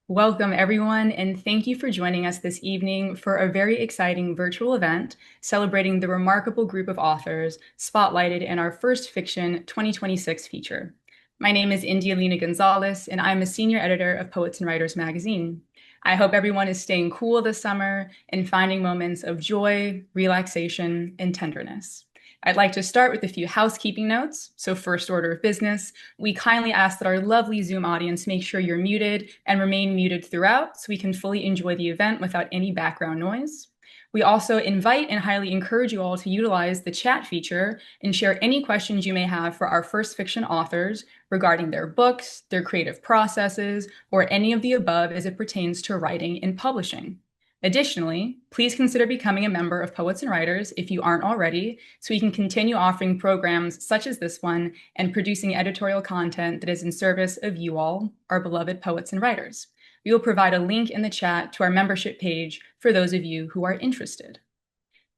Welcome, everyone, and thank you for joining us this evening for a very exciting virtual event celebrating the remarkable group of authors spotlighted in our First Fiction 2026 feature. My name is India Lena González, and I'm a senior editor of Poets and Writers magazine. I hope everyone is staying cool this summer and finding moments of joy, relaxation, and tenderness. I'd like to start with a few housekeeping notes. So first order of business, we kindly ask that our lovely Zoom audience make sure you're muted and remain muted throughout so we can fully enjoy the event without any background noise. We also invite and highly encourage you all to utilize the chat feature and share any questions you may have for our first fiction authors regarding their books, their creative processes, or any of the above as it pertains to writing and publishing. Additionally, please consider becoming a member of Poets and Writers if you aren't already, so we can continue offering programs such as this one and producing editorial content that is in service of you all, our beloved poets and writers. We will provide a link in the chat to our membership page for those of you who are interested.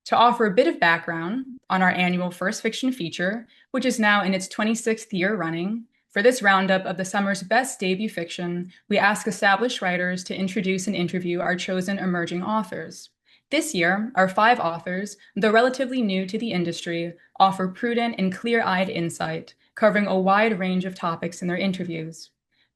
To offer a bit of background on our annual First Fiction feature, which is now in its 26th year running, for this roundup of the summer's best debut fiction, we ask established writers to introduce and interview our chosen emerging authors. This year, our 5 authors, though relatively new to the industry, offer prudent and clear-eyed insight, covering a wide range of topics in their interviews.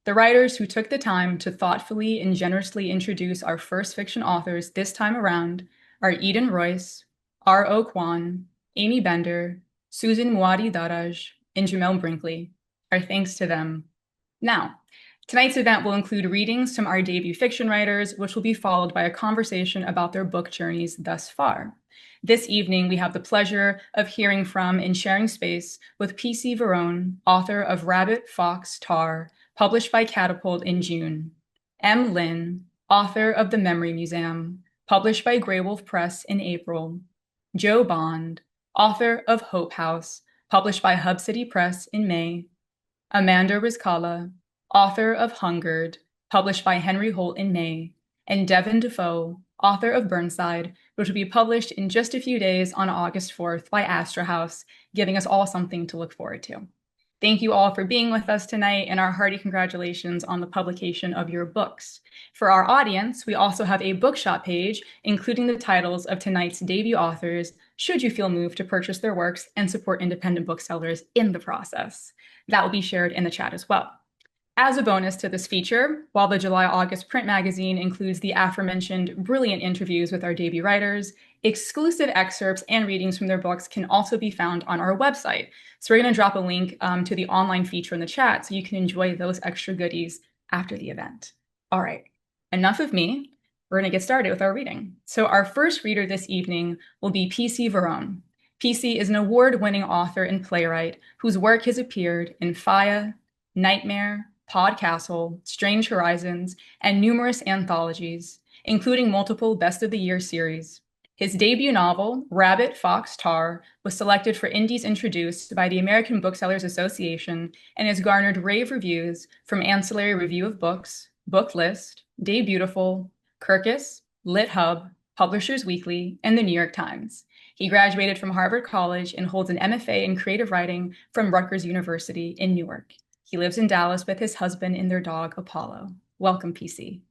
The writers who took the time to thoughtfully and generously introduce our first fiction authors this time around are Eden Royce, R.O. Kwan, Amy Bender, Susan Muadi Daraj, and Jamel Brinkley. Our thanks to them. Now, tonight's event will include readings from our debut fiction writers, which will be followed by a conversation about their book journeys thus far. This evening, we have the pleasure of hearing from and sharing space with P.C. Verrone, author of Rabbit, Fox, Tar, published by Catapult in June. M. Lin, author of The Memory Museum, published by Graywolf Press in April. Joe Bond, author of Hope House, published by Hub City Press in May. Amanda Rizkalla, author of Hungered, published by Henry Holt in May, and Devyn Defoe, author of Burnside, which will be published in just a few days on August 4th by Astra House, giving us all something to look forward to. Thank you all for being with us tonight, and our hearty congratulations on the publication of your books. For our audience, we also have a bookshop page, including the titles of tonight's debut authors, should you feel moved to purchase their works and support independent booksellers in the process. That will be shared in the chat as well. As a bonus to this feature, while the July-August print magazine includes the aforementioned brilliant interviews with our debut writers, exclusive excerpts and readings from their books can also be found on our website. So we're going to drop a link to the online feature in the chat so you can enjoy those extra goodies after the event. All right, enough of me. We're going to get started with our reading. So our first reader this evening will be P.C. Verrone. P.C. is an award-winning author and playwright whose work has appeared in Faya, Nightmare, Podcastle, Strange Horizons, and numerous anthologies, including multiple Best of the Year series. His debut novel, Rabbit, Fox, Tar, was selected for Indies Introduced by the American Booksellers Association and has garnered rave reviews from Ancillary Review of Books, Book List, Day Beautiful, Kirkus, Lit Hub, Publishers Weekly, and the New York Times. He graduated from Harvard College and holds an MFA in creative writing from Rutgers University in Newark. He lives in Dallas with his husband and their dog, Apollo. Welcome, PC.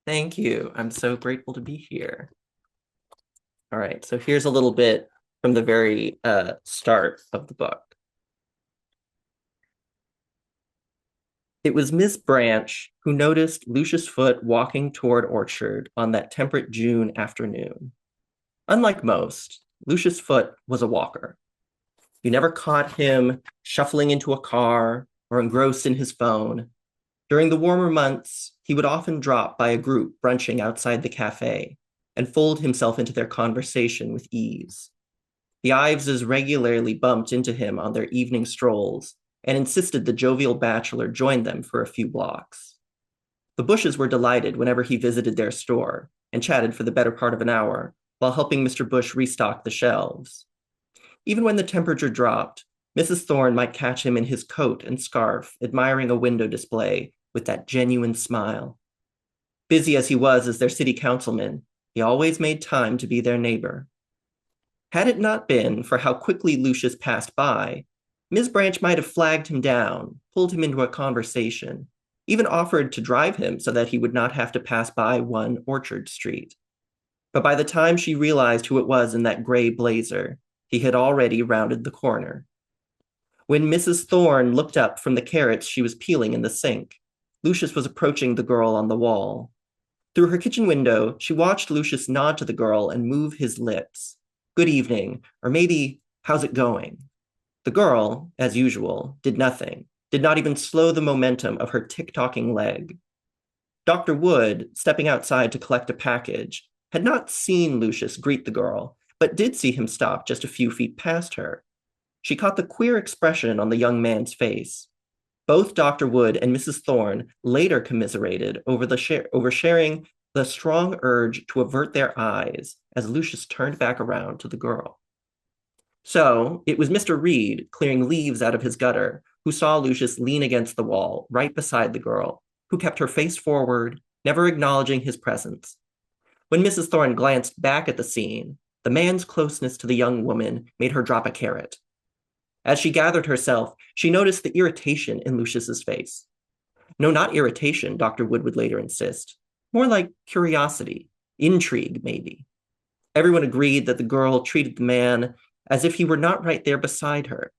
Thank you. I'm so grateful to be here. All right, so here's a little bit from the very start of the book. It was Miss Branch who noticed Lucius Foote walking toward Orchard on that temperate June afternoon. Unlike most, Lucius Foote was a walker. You never caught him shuffling into a car or engrossed in his phone. During the warmer months, he would often drop by a group brunching outside the cafe and fold himself into their conversation with ease. The Iveses regularly bumped into him on their evening strolls and insisted the jovial bachelor join them for a few blocks. The Bushes were delighted whenever he visited their store and chatted for the better part of an hour while helping Mr. Bush restock the shelves. Even when the temperature dropped, Mrs. Thorne might catch him in his coat and scarf, admiring a window display with that genuine smile. Busy as he was as their city councilman, he always made time to be their neighbor. Had it not been for how quickly Lucius passed by, Miss Branch might have flagged him down, pulled him into a conversation, even offered to drive him so that he would not have to pass by one Orchard Street. But by the time she realized who it was in that gray blazer, he had already rounded the corner. When Mrs. Thorne looked up from the carrots she was peeling in the sink, Lucius was approaching the girl on the wall. Through her kitchen window, she watched Lucius nod to the girl and move his lips. Good evening, or maybe, how's it going? The girl, as usual, did nothing, did not even slow the momentum of her tick-tocking leg. Dr. Wood, stepping outside to collect a package, had not seen Lucius greet the girl, but did see him stop just a few feet past her. She caught the queer expression on the young man's face. Both Dr. Wood and Mrs. Thorne later commiserated over sharing the strong urge to avert their eyes as Lucius turned back around to the girl. So it was Mr. Reed, clearing leaves out of his gutter, who saw Lucius lean against the wall right beside the girl, who kept her face forward, never acknowledging his presence. When Mrs. Thorne glanced back at the scene, the man's closeness to the young woman made her drop a carrot. As she gathered herself, she noticed the irritation in Lucius's face. No, not irritation, Dr. Wood would later insist. More like curiosity, intrigue, maybe. Everyone agreed that the girl treated the man as if he were not right there beside her.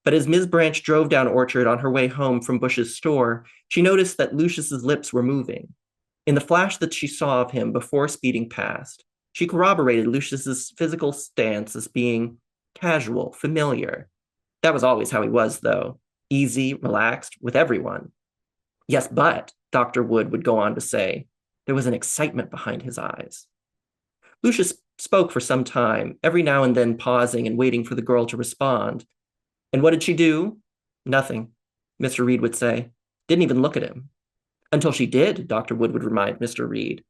But as Ms. Branch drove down Orchard on her way home from Bush's store, she noticed that Lucius's lips were moving. In the flash that she saw of him before speeding past, she corroborated Lucius's physical stance as being casual, familiar. That was always how he was, though. Easy, relaxed, with everyone. Yes, but, Dr. Wood would go on to say, there was an excitement behind his eyes. Lucius spoke for some time, every now and then pausing and waiting for the girl to respond. And what did she do? Nothing, Mr. Reed would say. Didn't even look at him. Until she did, Dr. Wood would remind Mr. Reed.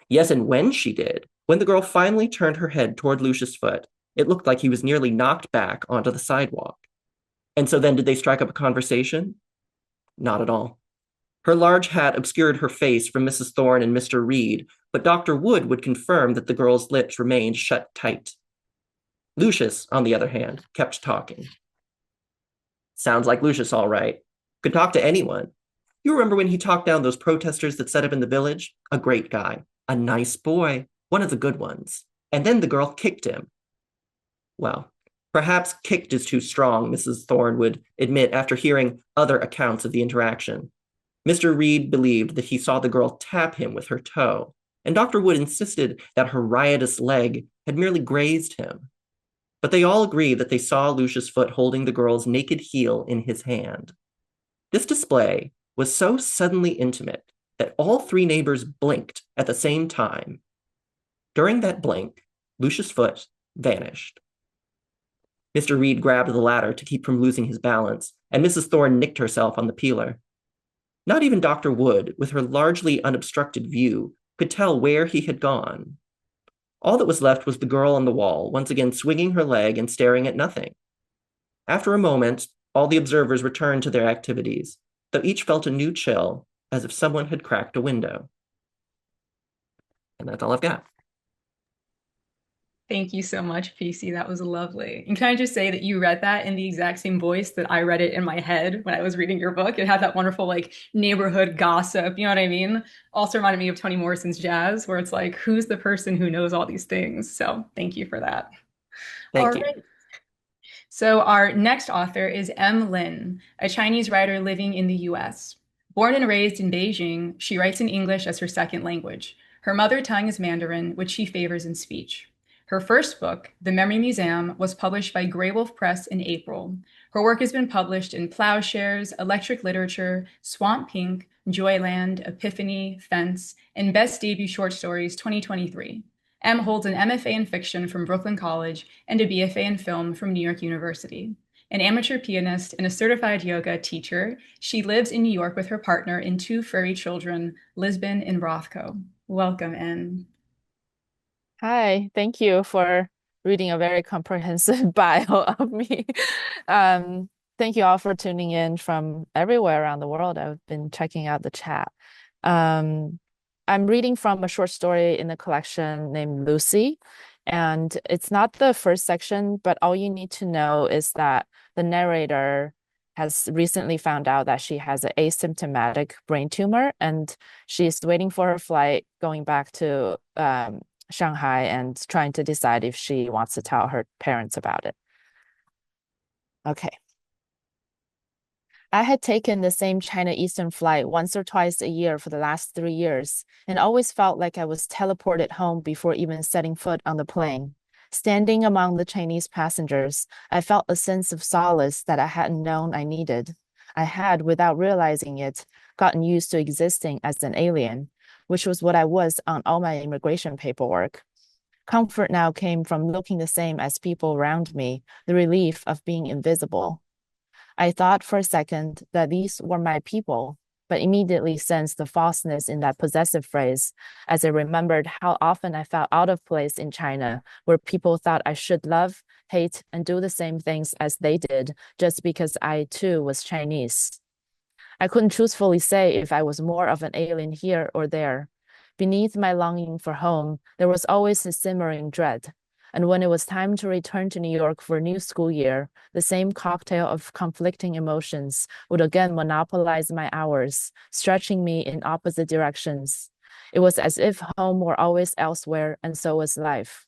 Yes, and when she did, when the girl finally turned her head toward Lucius' foot, it looked like he was nearly knocked back onto the sidewalk. And so then did they strike up a conversation? Not at all. Her large hat obscured her face from Mrs. Thorne and Mr. Reed, but Dr. Wood would confirm that the girl's lips remained shut tight. Lucius, on the other hand, kept talking. Sounds like Lucius, all right. Could talk to anyone. You remember when he talked down those protesters that set up in the village? A great guy. A nice boy. One of the good ones. And then the girl kicked him. Well, perhaps kicked is too strong, Mrs. Thorne would admit after hearing other accounts of the interaction. Mr. Reed believed that he saw the girl tap him with her toe, and Dr. Wood insisted that her riotous leg had merely grazed him. But they all agreed that they saw Lucius' foot holding the girl's naked heel in his hand. This display was so suddenly intimate that all three neighbors blinked at the same time. During that blink, Lucius' foot vanished. Mr. Reed grabbed the ladder to keep from losing his balance, and Mrs. Thorne nicked herself on the peeler. Not even Dr. Wood, with her largely unobstructed view, could tell where he had gone. All that was left was the girl on the wall, once again swinging her leg and staring at nothing. After a moment, all the observers returned to their activities, though each felt a new chill, as if someone had cracked a window. And that's all I've got. Thank you so much, PC. That was lovely. And can I just say that you read that in the exact same voice that I read it in my head when I was reading your book? It had that wonderful like neighborhood gossip, you know what I mean? Also reminded me of Toni Morrison's Jazz, where it's like, who's the person who knows all these things? So thank you for that. All Thank you. right. So our next author is M. Lin, a Chinese writer living in the US. Born and raised in Beijing, she writes in English as her second language. Her mother tongue is Mandarin, which she favors in speech. Her first book, The Memory Museum, was published by Graywolf Press in April. Her work has been published in Plowshares, Electric Literature, Swamp Pink, Joyland, Epiphany, Fence, and Best Debut Short Stories 2023. M holds an MFA in fiction from Brooklyn College and a BFA in film from New York University. An amateur pianist and a certified yoga teacher, she lives in New York with her partner and two furry children, Lisbon and Rothko. Welcome, M. Hi, thank you for reading a very comprehensive bio of me. Thank you all for tuning in from everywhere around the world. I've been checking out the chat. I'm reading from a short story in the collection named Lucy, and it's not the first section, but all you need to know is that the narrator has recently found out that she has an asymptomatic brain tumor, and she's waiting for her flight going back to Shanghai and trying to decide if she wants to tell her parents about it. Okay. I had taken the same China Eastern flight once or twice a year for the last 3 years, and always felt like I was teleported home before even setting foot on the plane. Standing among the Chinese passengers, I felt a sense of solace that I hadn't known I needed. I had, without realizing it, gotten used to existing as an alien, which was what I was on all my immigration paperwork. Comfort now came from looking the same as people around me, the relief of being invisible. I thought for a second that these were my people, but immediately sensed the falseness in that possessive phrase as I remembered how often I felt out of place in China, where people thought I should love, hate, and do the same things as they did just because I too was Chinese. I couldn't truthfully say if I was more of an alien here or there. Beneath my longing for home, there was always a simmering dread. And when it was time to return to New York for a new school year, the same cocktail of conflicting emotions would again monopolize my hours, stretching me in opposite directions. It was as if home were always elsewhere, and so was life.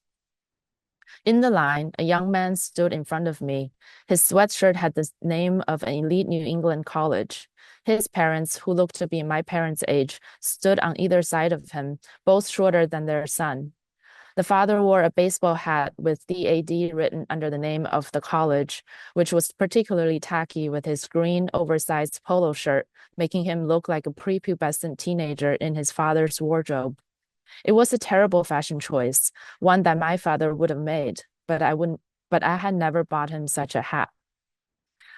In the line, a young man stood in front of me. His sweatshirt had the name of an elite New England college. His parents, who looked to be my parents' age, stood on either side of him, both shorter than their son. The father wore a baseball hat with DAD written under the name of the college, which was particularly tacky with his green, oversized polo shirt, making him look like a prepubescent teenager in his father's wardrobe. It was a terrible fashion choice, one that my father would have made, but I had never bought him such a hat.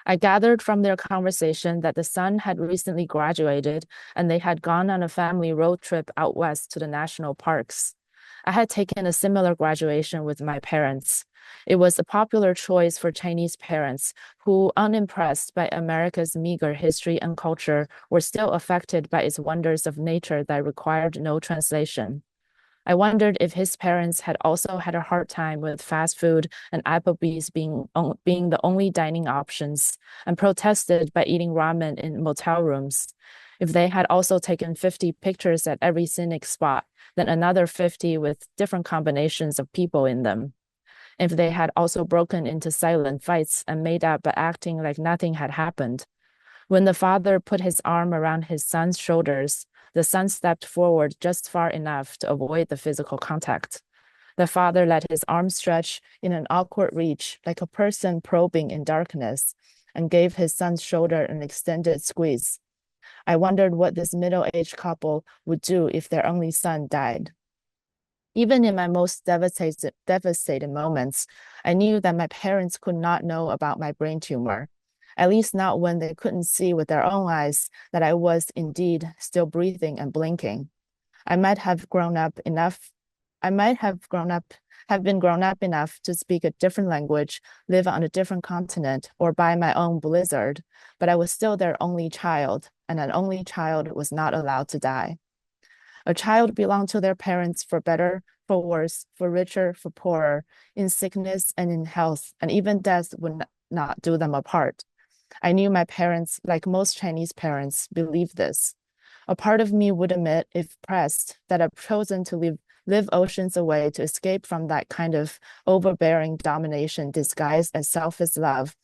I gathered from their conversation that the son had recently graduated and they had gone on a family road trip out west to the national parks. I had taken a similar graduation with my parents. It was a popular choice for Chinese parents who, unimpressed by America's meager history and culture, were still affected by its wonders of nature that required no translation. I wondered if his parents had also had a hard time with fast food and Applebee's being the only dining options, and protested by eating ramen in motel rooms. If they had also taken 50 pictures at every scenic spot, then another 50 with different combinations of people in them. If they had also broken into silent fights and made up by acting like nothing had happened. When the father put his arm around his son's shoulders, the son stepped forward just far enough to avoid the physical contact. The father let his arm stretch in an awkward reach, like a person probing in darkness, and gave his son's shoulder an extended squeeze. I wondered what this middle-aged couple would do if their only son died. Even in my most devastated moments, I knew that my parents could not know about my brain tumor, at least not when they couldn't see with their own eyes that I was indeed still breathing and blinking. I might have grown up enough. I might have been grown up enough to speak a different language, live on a different continent, or buy my own blizzard, but I was still their only child, and an only child was not allowed to die. A child belonged to their parents for better, for worse, for richer, for poorer, in sickness and in health, and even death would not do them apart. I knew my parents, like most Chinese parents, believed this. A part of me would admit, if pressed, that I've chosen to live oceans away to escape from that kind of overbearing domination disguised as selfish love.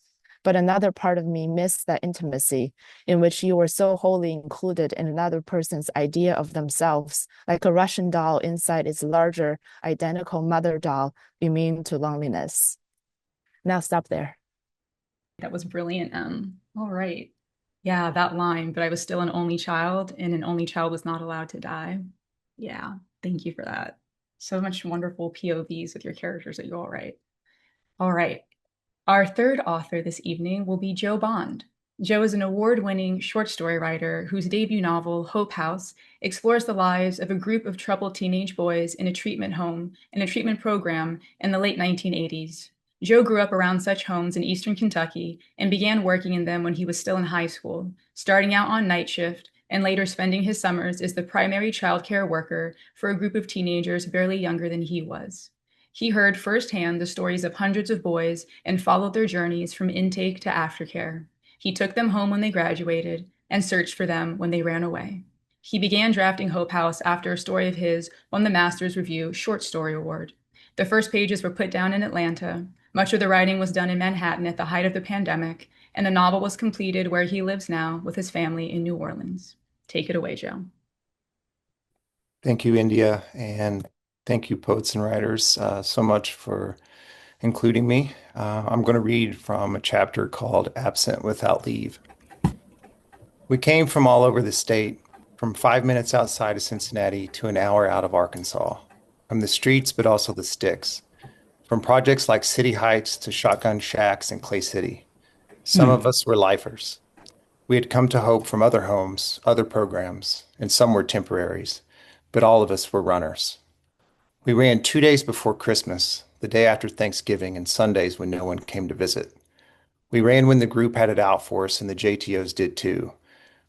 But another part of me missed that intimacy in which you were so wholly included in another person's idea of themselves, like a Russian doll inside its larger, identical mother doll, immune to loneliness. Now stop there. That was brilliant, All right. Yeah, that line, but I was still an only child, and an only child was not allowed to die. Yeah, thank you for that. So much wonderful POVs with your characters that you all write. All right. Our third author this evening will be Jo Bond. Jo is an award-winning short story writer whose debut novel, Hope House, explores the lives of a group of troubled teenage boys in a treatment home and a treatment program in the late 1980s. Jo grew up around such homes in eastern Kentucky and began working in them when he was still in high school, starting out on night shift and later spending his summers as the primary child care worker for a group of teenagers barely younger than he was. He heard firsthand the stories of hundreds of boys and followed their journeys from intake to aftercare. He took them home when they graduated and searched for them when they ran away. He began drafting Hope House after a story of his won the Masters Review Short Story Award. The first pages were put down in Atlanta. Much of the writing was done in Manhattan at the height of the pandemic, and the novel was completed where he lives now with his family in New Orleans. Take it away, Joe. Thank you, India, and thank you, poets and writers, so much for including me. I'm going to read from a chapter called Absent Without Leave. We came from all over the state, from 5 minutes outside of Cincinnati to an hour out of Arkansas, from the streets, but also the sticks, from projects like City Heights to Shotgun Shacks in Clay City. Some of us were lifers. We had come to Hope from other homes, other programs, and some were temporaries, but all of us were runners. We ran 2 days before Christmas, the day after Thanksgiving, and Sundays when no one came to visit. We ran when the group had it out for us and the JTOs did too,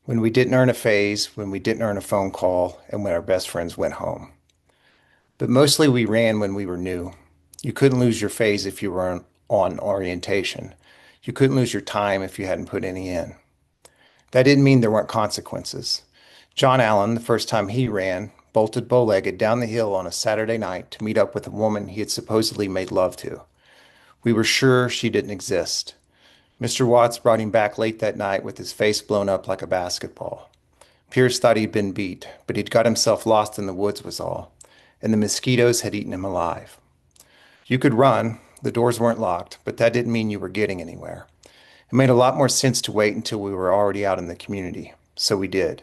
when we didn't earn a phase, when we didn't earn a phone call, and when our best friends went home. But mostly we ran when we were new. You couldn't lose your phase if you were on orientation. You couldn't lose your time if you hadn't put any in. That didn't mean there weren't consequences. John Allen, the first time he ran, bolted bow-legged down the hill on a Saturday night to meet up with a woman he had supposedly made love to. We were sure she didn't exist. Mr. Watts brought him back late that night with his face blown up like a basketball. Pierce thought he'd been beat, but he'd got himself lost in the woods was all, and the mosquitoes had eaten him alive. You could run, the doors weren't locked, but that didn't mean you were getting anywhere. It made a lot more sense to wait until we were already out in the community, so we did.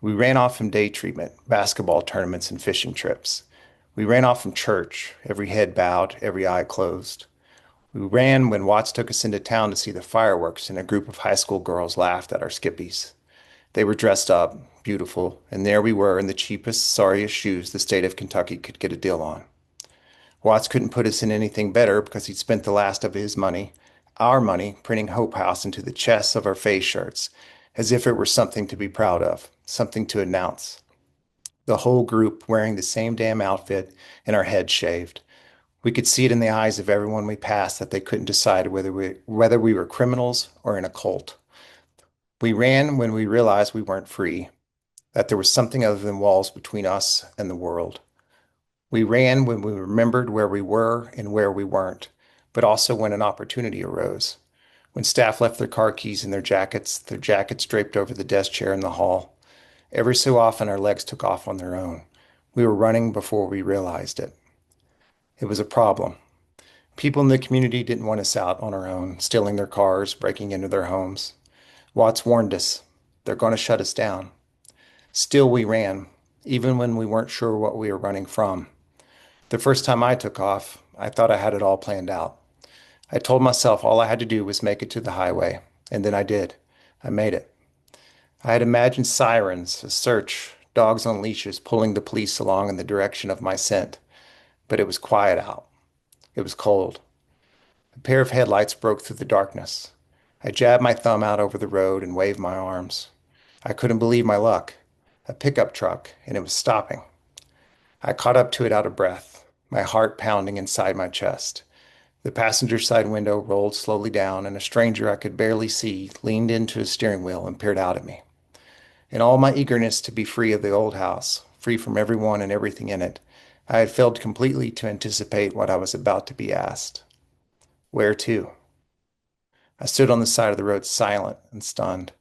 We ran off from day treatment, basketball tournaments, and fishing trips. We ran off from church, every head bowed, every eye closed. We ran when Watts took us into town to see the fireworks, and a group of high school girls laughed at our skippies. They were dressed up, beautiful, and there we were in the cheapest, sorriest shoes the state of Kentucky could get a deal on. Watts couldn't put us in anything better because he'd spent the last of his money, our money, printing Hope House into the chests of our face shirts, as if it were something to be proud of, something to announce. The whole group wearing the same damn outfit and our heads shaved. We could see it in the eyes of everyone we passed that they couldn't decide whether we were criminals or in a cult. We ran when we realized we weren't free, that there was something other than walls between us and the world. We ran when we remembered where we were and where we weren't, but also when an opportunity arose. When staff left their car keys in their jackets draped over the desk chair in the hall. Every so often our legs took off on their own. We were running before we realized it. It was a problem. People in the community didn't want us out on our own, stealing their cars, breaking into their homes. Watts warned us, they're going to shut us down. Still we ran, even when we weren't sure what we were running from. The first time I took off, I thought I had it all planned out. I told myself all I had to do was make it to the highway, and then I did. I made it. I had imagined sirens, a search, dogs on leashes pulling the police along in the direction of my scent, but it was quiet out. It was cold. A pair of headlights broke through the darkness. I jabbed my thumb out over the road and waved my arms. I couldn't believe my luck. A pickup truck, and it was stopping. I caught up to it out of breath, my heart pounding inside my chest. The passenger side window rolled slowly down, and a stranger I could barely see leaned into his steering wheel and peered out at me. In all my eagerness to be free of the old house, free from everyone and everything in it, I had failed completely to anticipate what I was about to be asked. Where to? I stood on the side of the road silent and stunned.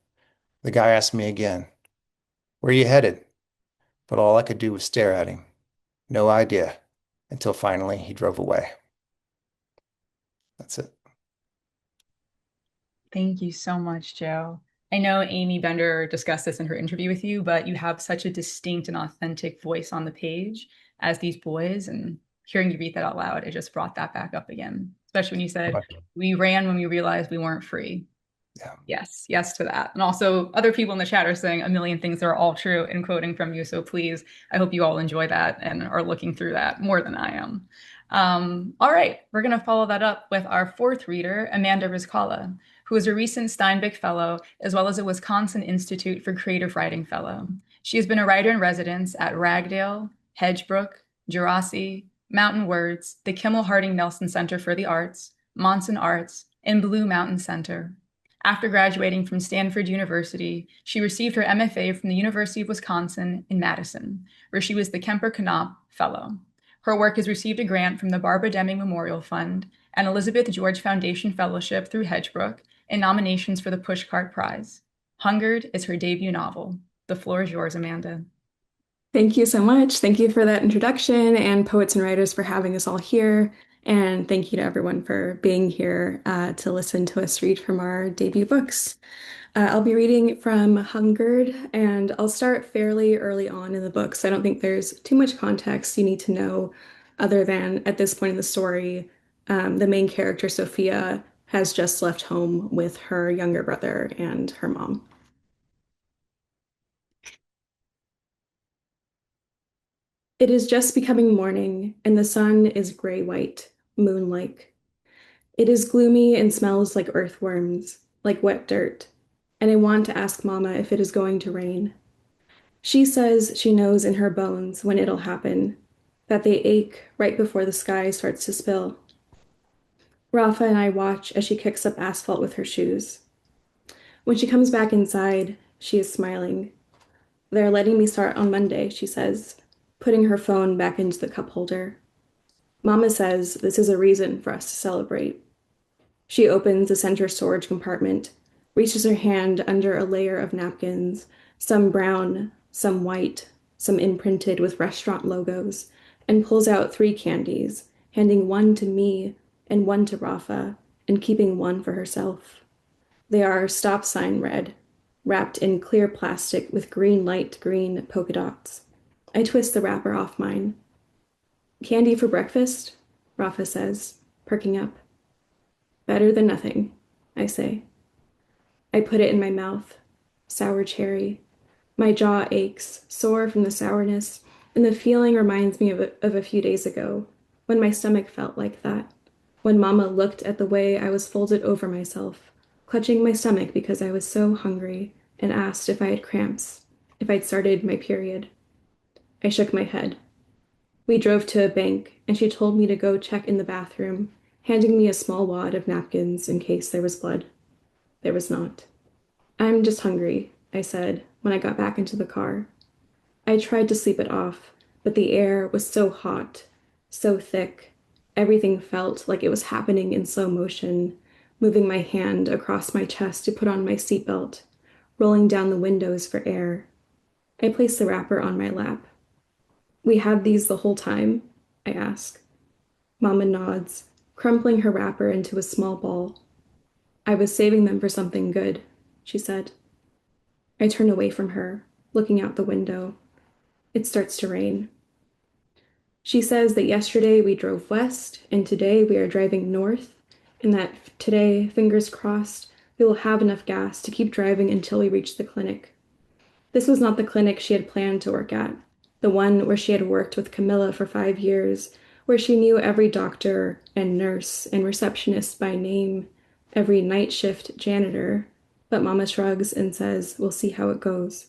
The guy asked me again, "Where are you headed?" But all I could do was stare at him. No idea, until finally he drove away. That's it. Thank you so much, Joe. I know Amy Bender discussed this in her interview with you, but you have such a distinct and authentic voice on the page as these boys, and hearing you read that out loud, it just brought that back up again, especially when you said, we ran when we realized we weren't free. Yeah. Yes, yes to that. And also other people in the chat are saying a million things that are all true and quoting from you. So please, I hope you all enjoy that and are looking through that more than I am. All right, we're going to follow that up with our fourth reader, Amanda Rizkalla, who is a recent Steinbeck Fellow, as well as a Wisconsin Institute for Creative Writing Fellow. She has been a writer in residence at Ragdale, Hedgebrook, Jurassic, Mountain Words, the Kimmel Harding Nelson Center for the Arts, Monson Arts, and Blue Mountain Center. After graduating from Stanford University, she received her MFA from the University of Wisconsin in Madison, where she was the Kemper Knopp Fellow. Her work has received a grant from the Barbara Deming Memorial Fund, an Elizabeth George Foundation Fellowship through Hedgebrook, and nominations for the Pushcart Prize. Hungered is her debut novel. The floor is yours, Amanda. Thank you so much. Thank you for that introduction, and Poets and Writers for having us all here. And thank you to everyone for being here to listen to us read from our debut books. I'll be reading from Hungered, and I'll start fairly early on in the book, so I don't think there's too much context you need to know other than at this point in the story, the main character, Sophia, has just left home with her younger brother and her mom. It is just becoming morning, and the sun is gray-white, moon-like. It is gloomy and smells like earthworms, like wet dirt, and I want to ask Mama if it is going to rain. She says she knows in her bones when it'll happen, that they ache right before the sky starts to spill. Rafa and I watch as she kicks up asphalt with her shoes. When she comes back inside, she is smiling. They're letting me start on Monday, she says, putting her phone back into the cup holder. Mama says this is a reason for us to celebrate. She opens the center storage compartment, reaches her hand under a layer of napkins, some brown, some white, some imprinted with restaurant logos, and pulls out 3 candies, handing one to me and one to Rafa, and keeping one for herself. They are stop sign red, wrapped in clear plastic with green light green polka dots. I twist the wrapper off mine. Candy for breakfast? Rafa says, perking up. Better than nothing, I say. I put it in my mouth. Sour cherry. My jaw aches, sore from the sourness, and the feeling reminds me of a few days ago, when my stomach felt like that, when Mama looked at the way I was folded over myself, clutching my stomach because I was so hungry, and asked if I had cramps, if I'd started my period. I shook my head. We drove to a bank, and she told me to go check in the bathroom, handing me a small wad of napkins in case there was blood. There was not. I'm just hungry, I said when I got back into the car. I tried to sleep it off, but the air was so hot, so thick. Everything felt like it was happening in slow motion, moving my hand across my chest to put on my seatbelt, rolling down the windows for air. I placed the wrapper on my lap. We had these the whole time? I ask. Mama nods, crumpling her wrapper into a small ball. I was saving them for something good, she said. I turn away from her, looking out the window. It starts to rain. She says that yesterday we drove west, and today we are driving north, and that today, fingers crossed, we will have enough gas to keep driving until we reach the clinic. This was not the clinic she had planned to work at, the one where she had worked with Camilla for 5 years, where she knew every doctor and nurse and receptionist by name, every night shift janitor, but Mama shrugs and says, we'll see how it goes.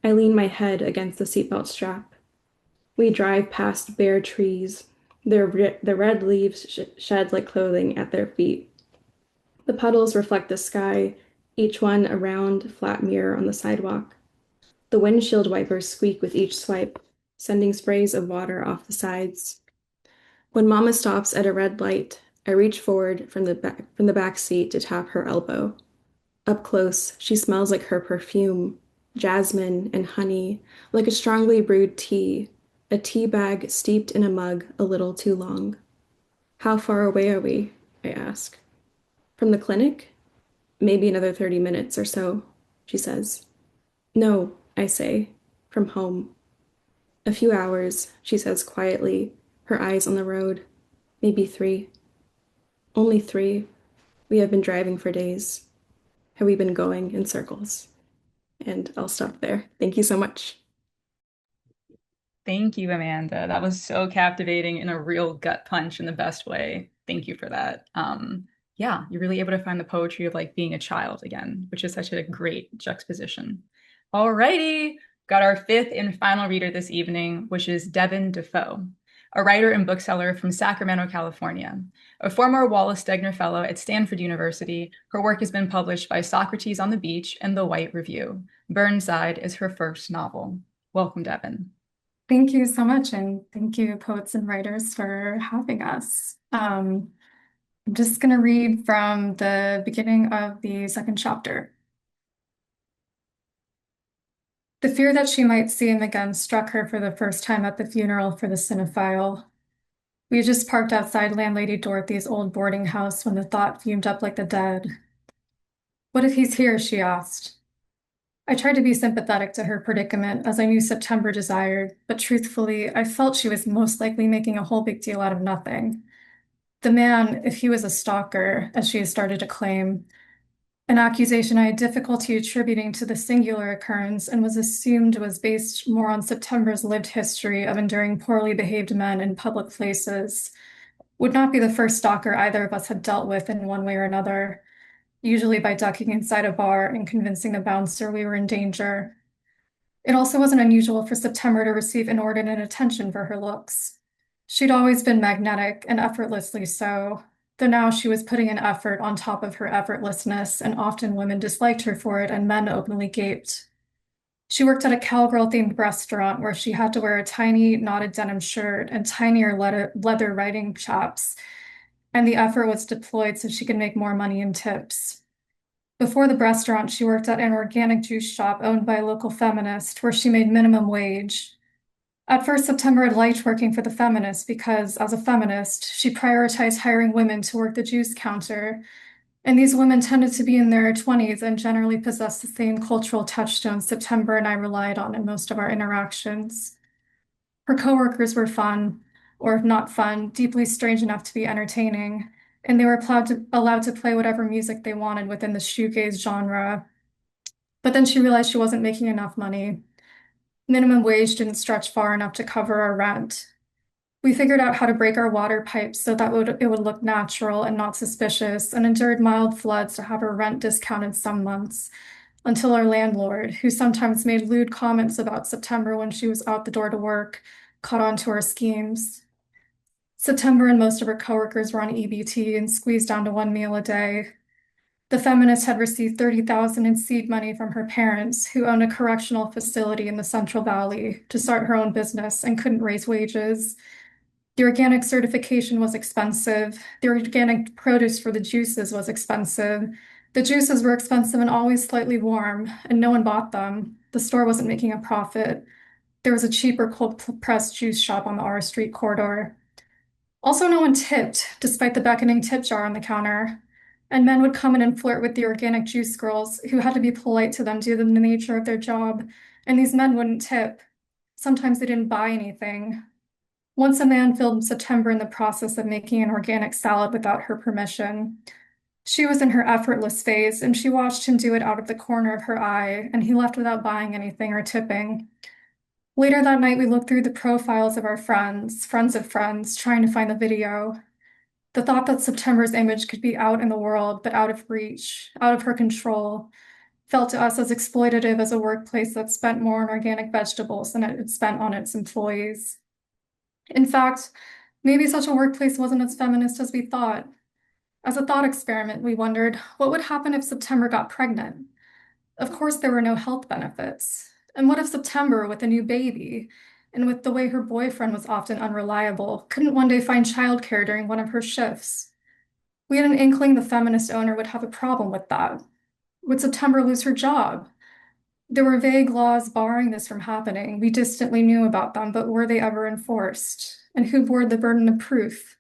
I lean my head against the seatbelt strap. We drive past bare trees, the red leaves shed like clothing at their feet. The puddles reflect the sky, each one a round, flat mirror on the sidewalk. The windshield wipers squeak with each swipe, sending sprays of water off the sides. When Mama stops at a red light, I reach forward from the back seat to tap her elbow. Up close, she smells like her perfume, jasmine and honey, like a strongly brewed tea, a tea bag steeped in a mug a little too long. How far away are we? I ask. From the clinic? Maybe another 30 minutes or so, she says. No, I say, from home. A few hours, she says quietly, her eyes on the road. Maybe 3. Only 3. We have been driving for days. Have we been going in circles? And I'll stop there. Thank you so much. Thank you, Amanda. That was so captivating in a real gut punch in the best way. Thank you for that. Yeah, you're really able to find the poetry of like being a child again, which is such a great juxtaposition. Alrighty, got our 5th and final reader this evening, which is Devyn Defoe. a writer and bookseller from Sacramento, California. A former Wallace Stegner Fellow at Stanford University, her work has been published by Socrates on the Beach and The White Review. Burnside is her first novel. Welcome, Devyn. Thank you so much, and thank you, poets and writers, for having us. I'm just going to read from the beginning of the second chapter. The fear that she might see him again struck her for the first time at the funeral for the cinephile. We had just parked outside Landlady Dorothy's old boarding house when the thought fumed up like the dead. What if he's here? She asked. I tried to be sympathetic to her predicament, as I knew September desired, but truthfully, I felt she was most likely making a whole big deal out of nothing. The man, if he was a stalker, as she had started to claim, an accusation I had difficulty attributing to the singular occurrence and was assumed was based more on September's lived history of enduring poorly behaved men in public places, would not be the first stalker either of us had dealt with in one way or another, usually by ducking inside a bar and convincing the bouncer we were in danger. It also wasn't unusual for September to receive inordinate attention for her looks. She'd always been magnetic and effortlessly so, though now she was putting an effort on top of her effortlessness, and often women disliked her for it and men openly gaped. She worked at a cowgirl-themed restaurant where she had to wear a tiny knotted denim shirt and tinier leather riding chaps, and the effort was deployed so she could make more money in tips. Before the restaurant, she worked at an organic juice shop owned by a local feminist where she made minimum wage. At first, September had liked working for the feminist because, as a feminist, she prioritized hiring women to work the juice counter, and these women tended to be in their 20s and generally possessed the same cultural touchstones September and I relied on in most of our interactions. Her coworkers were fun, or if not fun, deeply strange enough to be entertaining, and they were allowed to play whatever music they wanted within the shoegaze genre. But then she realized she wasn't making enough money. Minimum wage didn't stretch far enough to cover our rent. We figured out how to break our water pipes so that it would look natural and not suspicious, and endured mild floods to have our rent discounted some months, until our landlord, who sometimes made lewd comments about September when she was out the door to work, caught on to our schemes. September and most of her coworkers were on EBT and squeezed down to one meal a day. The feminist had received $30,000 in seed money from her parents, who owned a correctional facility in the Central Valley, to start her own business and couldn't raise wages. The organic certification was expensive. The organic produce for the juices was expensive. The juices were expensive and always slightly warm, and no one bought them. The store wasn't making a profit. There was a cheaper cold-pressed juice shop on the R Street corridor. Also, no one tipped, despite the beckoning tip jar on the counter. And men would come in and flirt with the organic juice girls, who had to be polite to them due to the nature of their job, and these men wouldn't tip. Sometimes they didn't buy anything. Once a man filmed September in the process of making an organic salad without her permission. She was in her effortless phase, and she watched him do it out of the corner of her eye, and he left without buying anything or tipping. Later that night, we looked through the profiles of our friends of friends, trying to find the video. The thought that September's image could be out in the world, but out of reach, out of her control, felt to us as exploitative as a workplace that spent more on organic vegetables than it had spent on its employees. In fact, maybe such a workplace wasn't as feminist as we thought. As a thought experiment, we wondered what would happen if September got pregnant. Of course, there were no health benefits. And what if September, with a new baby, and with the way her boyfriend was often unreliable, couldn't one day find childcare during one of her shifts? We had an inkling the feminist owner would have a problem with that. Would September lose her job? There were vague laws barring this from happening. We distantly knew about them, but were they ever enforced? And who bore the burden of proof?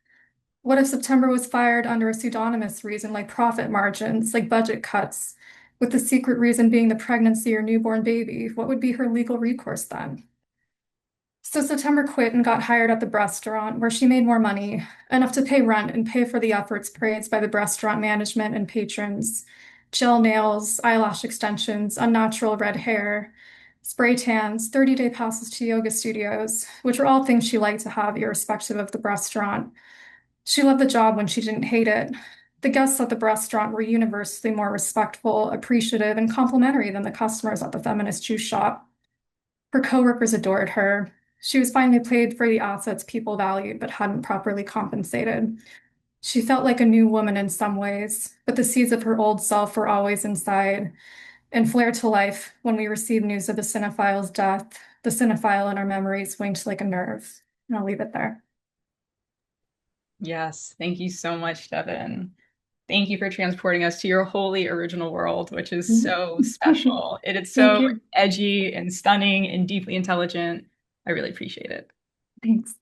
What if September was fired under a pseudonymous reason, like profit margins, like budget cuts, with the secret reason being the pregnancy or newborn baby? What would be her legal recourse then? So September quit and got hired at the restaurant, where she made more money, enough to pay rent and pay for the efforts praised by the restaurant management and patrons. Gel nails, eyelash extensions, unnatural red hair, spray tans, 30-day passes to yoga studios, which were all things she liked to have irrespective of the restaurant. She loved the job when she didn't hate it. The guests at the restaurant were universally more respectful, appreciative, and complimentary than the customers at the feminist juice shop. Her coworkers adored her. She was finally paid for the assets people valued but hadn't properly compensated. She felt like a new woman in some ways, but the seeds of her old self were always inside and flared to life when we received news of the cinephile's death. The cinephile in our memories winked like a nerve. And I'll leave it there. Yes, thank you so much, Devyn. Thank you for transporting us to your wholly original world, which is so special. It is Thank so you. edgy and stunning and deeply intelligent. I really appreciate it. Thanks.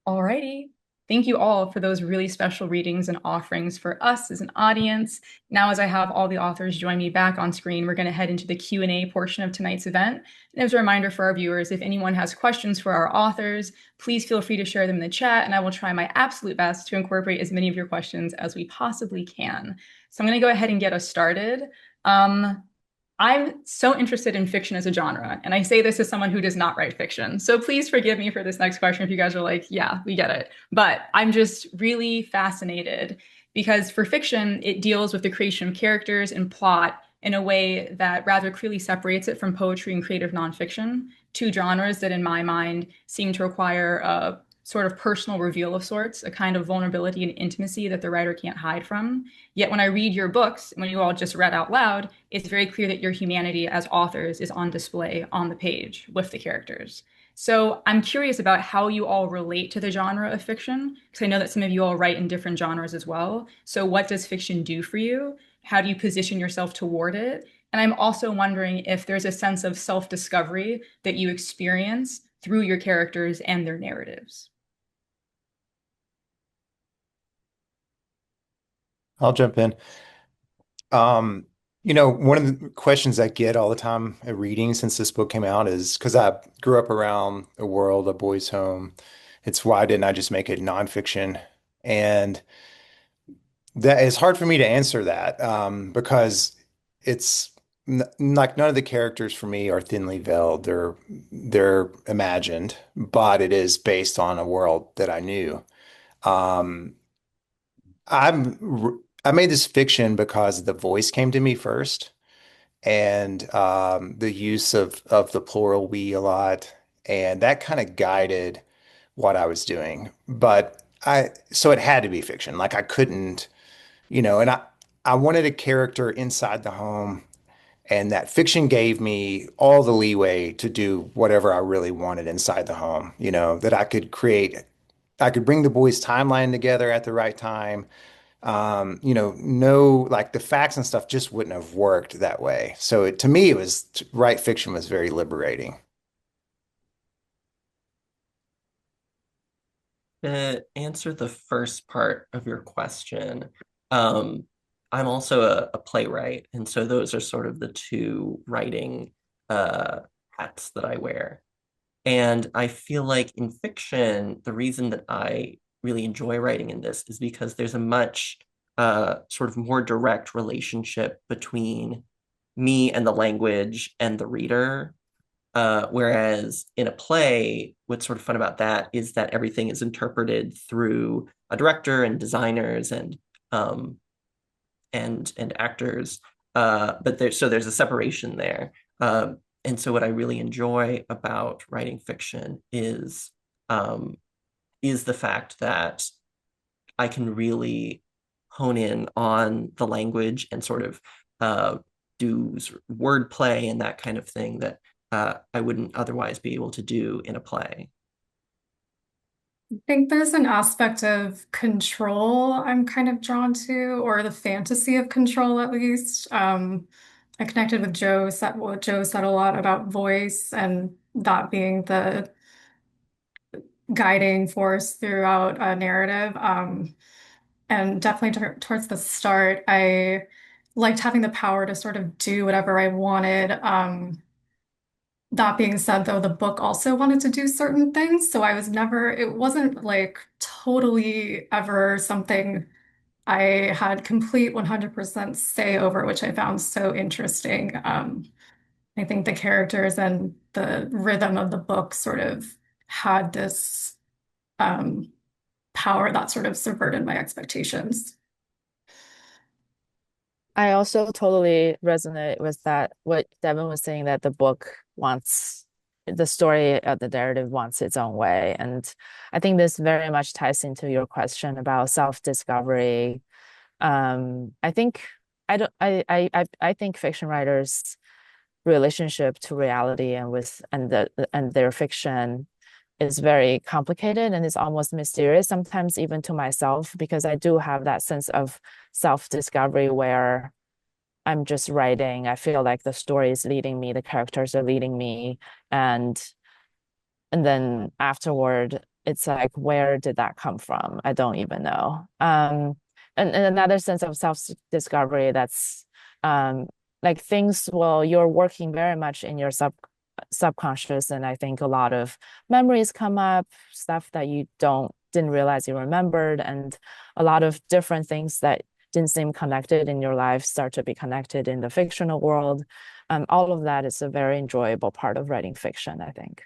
Alrighty. Thank you all for those really special readings and offerings for us as an audience. Now, as I have all the authors join me back on screen, we're going to head into the Q&A portion of tonight's event. And as a reminder for our viewers, if anyone has questions for our authors, please feel free to share them in the chat, and I will try my absolute best to incorporate as many of your questions as we possibly can. So I'm going to go ahead and get us started. I'm so interested in fiction as a genre, and I say this as someone who does not write fiction. So please forgive me for this next question if you guys are like, yeah, we get it. But I'm just really fascinated because for fiction, it deals with the creation of characters and plot in a way that rather clearly separates it from poetry and creative nonfiction, two genres that in my mind seem to require a sort of personal reveal of sorts, a kind of vulnerability and intimacy that the writer can't hide from. Yet when I read your books, when you all just read out loud, it's very clear that your humanity as authors is on display on the page with the characters. So I'm curious about how you all relate to the genre of fiction, because I know that some of you all write in different genres as well. So what does fiction do for you? How do you position yourself toward it? And I'm also wondering if there's a sense of self-discovery that you experience through your characters and their narratives. I'll jump in. One of the questions I get all the time at reading since this book came out is because I grew up around a world, a boys' home. It's why didn't I just make it nonfiction? And that is hard for me to answer that because it's like none of the characters for me are thinly veiled. They're imagined, but it is based on a world that I knew. Um, I made this fiction because the voice came to me first, and the use of the plural we a lot, and that kind of guided what I was doing. But I so it had to be fiction. Like I couldn't, and I wanted a character inside the home, and that fiction gave me all the leeway to do whatever I really wanted inside the home. That I could bring the boys' timeline together at the right time. No, like the facts and stuff just wouldn't have worked that way. So to me, it was to write fiction was very liberating. To answer the first part of your question, um, I'm also a playwright, and so those are sort of the two writing uh, hats that I wear. And I feel like in fiction, the reason that I really enjoy writing in this is because there's a much sort of more direct relationship between me and the language and the reader. Whereas in a play, what's sort of fun about that is that everything is interpreted through a director and designers um, and actors. But there's a separation there. And so what I really enjoy about writing fiction um, is the fact that I can really hone in on the language and sort of uh, do wordplay and that kind of thing that I wouldn't otherwise be able to do in a play. I think there's an aspect of control I'm kind of drawn to, or the fantasy of control at least. I connected with what Joe said a lot about voice and that being the guiding force throughout a narrative. And definitely towards the start, I liked having the power to sort of do whatever I wanted. That being said, though, the book also wanted to do certain things. So it wasn't like totally ever something I had complete 100% say over, which I found so interesting. I think the characters and the rhythm of the book sort of had this um, power that sort of subverted my expectations. I also totally resonate with that, what Devin was saying, that the book wants the story of the narrative wants its own way. And I think this very much ties into your question about self-discovery. I think I think fiction writers' relationship to reality and their fiction is very complicated and is almost mysterious, sometimes even to myself, because I do have that sense of self-discovery where I'm just writing. I feel like the story is leading me, the characters are leading me, and then afterward, it's like, where did that come from? I don't even know. And another sense of self-discovery that's like things, well, you're working very much in your subconscious, and I think a lot of memories come up, stuff that you didn't realize you remembered, and a lot of different things that didn't seem connected in your life start to be connected in the fictional world. All of that is a very enjoyable part of writing fiction, I think.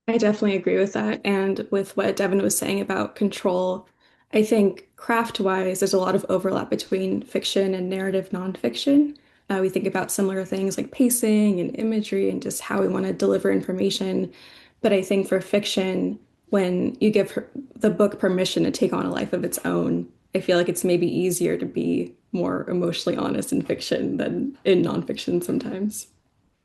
I definitely agree with that. And with what Devin was saying about control, I think craft-wise, there's a lot of overlap between fiction and narrative nonfiction. We think about similar things like pacing and imagery and just how we want to deliver information. But I think for fiction, when you give the book permission to take on a life of its own, I feel like it's maybe easier to be more emotionally honest in fiction than in nonfiction sometimes.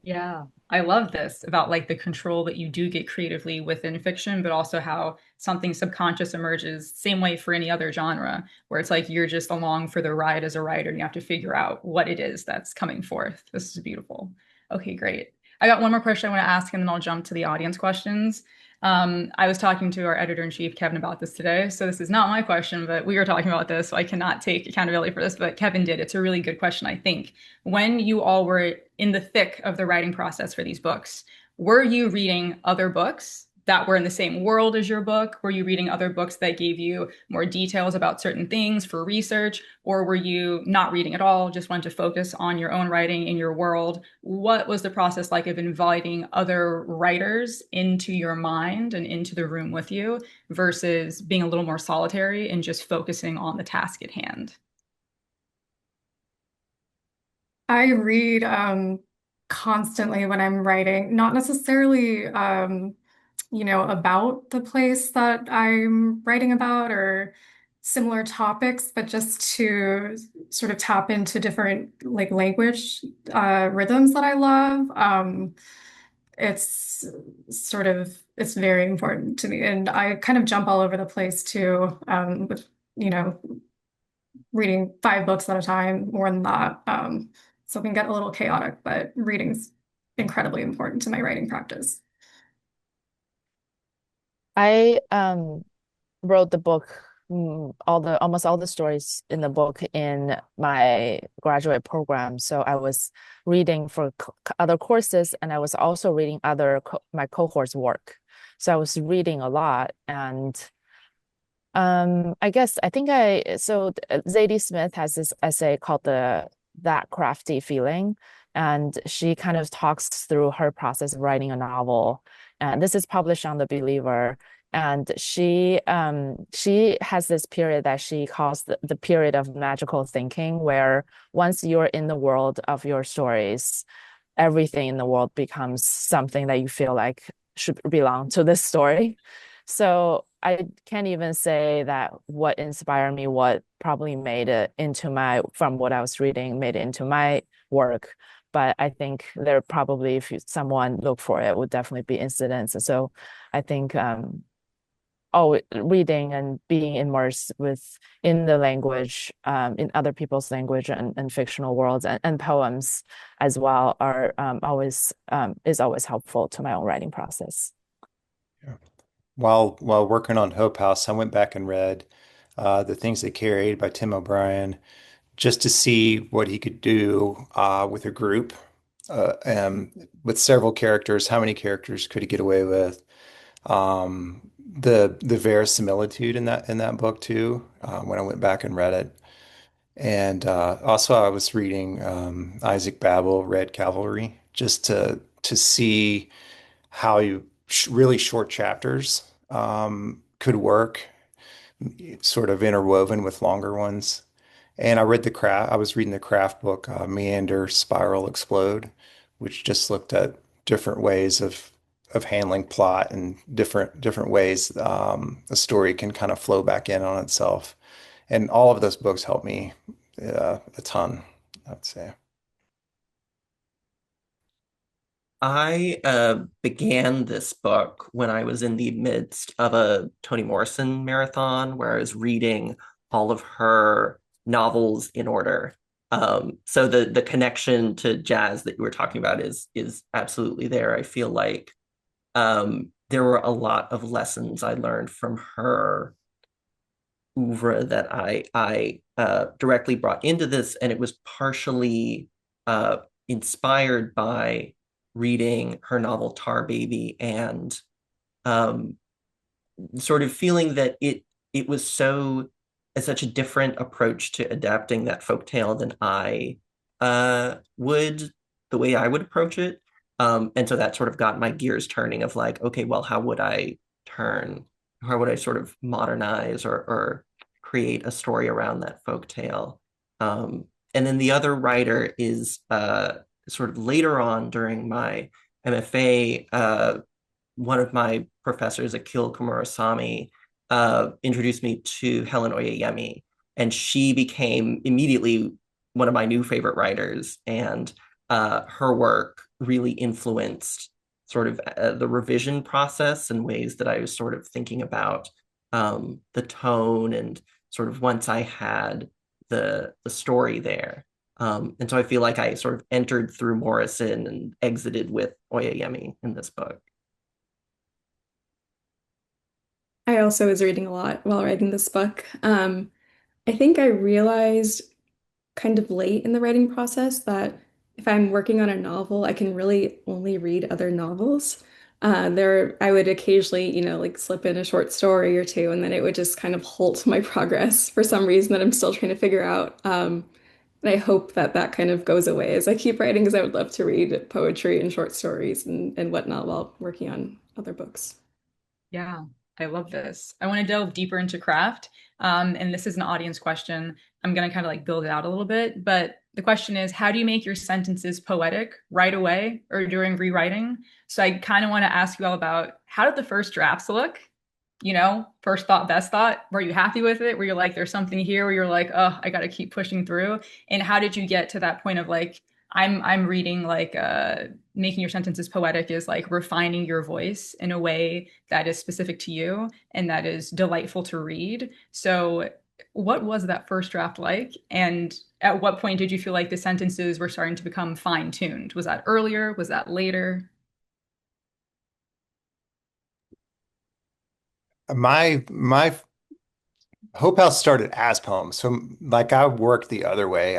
Yeah, I love this about like the control that you do get creatively within fiction, but also how something subconscious emerges, same way for any other genre, where it's like you're just along for the ride as a writer and you have to figure out what it is that's coming forth. This is beautiful. Okay, great. I got one more question I want to ask, and then I'll jump to the audience questions. I was talking to our editor-in-chief, Kevin, about this today. So this is not my question, but we were talking about this, so I cannot take accountability for this, but Kevin did. It's a really good question, I think. When you all were in the thick of the writing process for these books, were you reading other books that were in the same world as your book? Were you reading other books that gave you more details about certain things for research? Or were you not reading at all, just wanted to focus on your own writing in your world? What was the process like of inviting other writers into your mind and into the room with you versus being a little more solitary and just focusing on the task at hand? I read constantly when I'm writing, not necessarily about the place that I'm writing about or similar topics, but just to sort of tap into different like language rhythms that I love. It's it's very important to me, and I kind of jump all over the place too, with you know reading 5 books at a time, more than that. So it can get a little chaotic, but reading's incredibly important to my writing practice. I wrote the book, almost all the stories in the book in my graduate program. So I was reading for other courses, and I was also reading my cohorts' work. So I was reading a lot, and I think Zadie Smith has this essay called the That Crafty Feeling, and she kind of talks through her process of writing a novel. And this is published on The Believer. And she has this period that she calls the period of magical thinking, where once you're in the world of your stories, everything in the world becomes something that you feel like should belong to this story. So I can't even say that what inspired me, what probably made it into from what I was reading, made it into my work. But I think there probably, if someone looked for it, would definitely be incidents. So I think reading and being immersed in the language, in other people's language and fictional worlds and poems as well are is always helpful to my own writing process. Yeah. While working on Hope House, I went back and read The Things They Carried by Tim O'Brien just to see what he could do with a group with several characters. How many characters could he get away with? The verisimilitude in that book too. When I went back and read it, and also I was reading Isaac Babel, Red Cavalry, just to see how really short chapters could work, sort of interwoven with longer ones. And I was reading the craft book, Meander, Spiral, Explode, which just looked at different ways of handling plot and different ways a story can kind of flow back in on itself. And all of those books helped me a ton, I'd say. I began this book when I was in the midst of a Toni Morrison marathon where I was reading all of her novels in order. So the connection to jazz that you were talking about is absolutely there. I feel like there were a lot of lessons I learned from her oeuvre that I directly brought into this, and it was partially inspired by reading her novel Tar Baby and um, sort of feeling that it was such a different approach to adapting that folktale than I would the way I would approach it. And so that sort of got my gears turning of like, okay, well, how would I sort of modernize or create a story around that folktale? And then the other writer is sort of later on during my MFA, one of my professors, Akil Kumurasamy, introduced me to Helen Oyeyemi, and she became immediately one of my new favorite writers. And her work really influenced sort of the revision process in ways that I was sort of thinking about the tone and sort of once I had the story there. And so I feel like I sort of entered through Morrison and exited with Oyeyemi in this book. I also was reading a lot while writing this book. I think I realized kind of late in the writing process that if I'm working on a novel, I can really only read other novels. I would occasionally, like slip in a short story or two, and then it would just kind of halt my progress for some reason that I'm still trying to figure out. And I hope that that kind of goes away as I keep writing, because I would love to read poetry and short stories and whatnot while working on other books. Yeah, I love this. I want to delve deeper into craft. And this is an audience question. I'm going to kind of like build it out a little bit. But the question is, how do you make your sentences poetic right away or during rewriting? So I kind of want to ask you all about how did the first drafts look? First thought, best thought. Were you happy with it? Were you like, there's something here where you're like, oh, I got to keep pushing through? And how did you get to that point of like, I'm reading like making your sentences poetic is like refining your voice in a way that is specific to you and that is delightful to read. So what was that first draft like? And at what point did you feel like the sentences were starting to become fine-tuned? Was that earlier? Was that later? My Hope House started as poems. So like I worked the other way.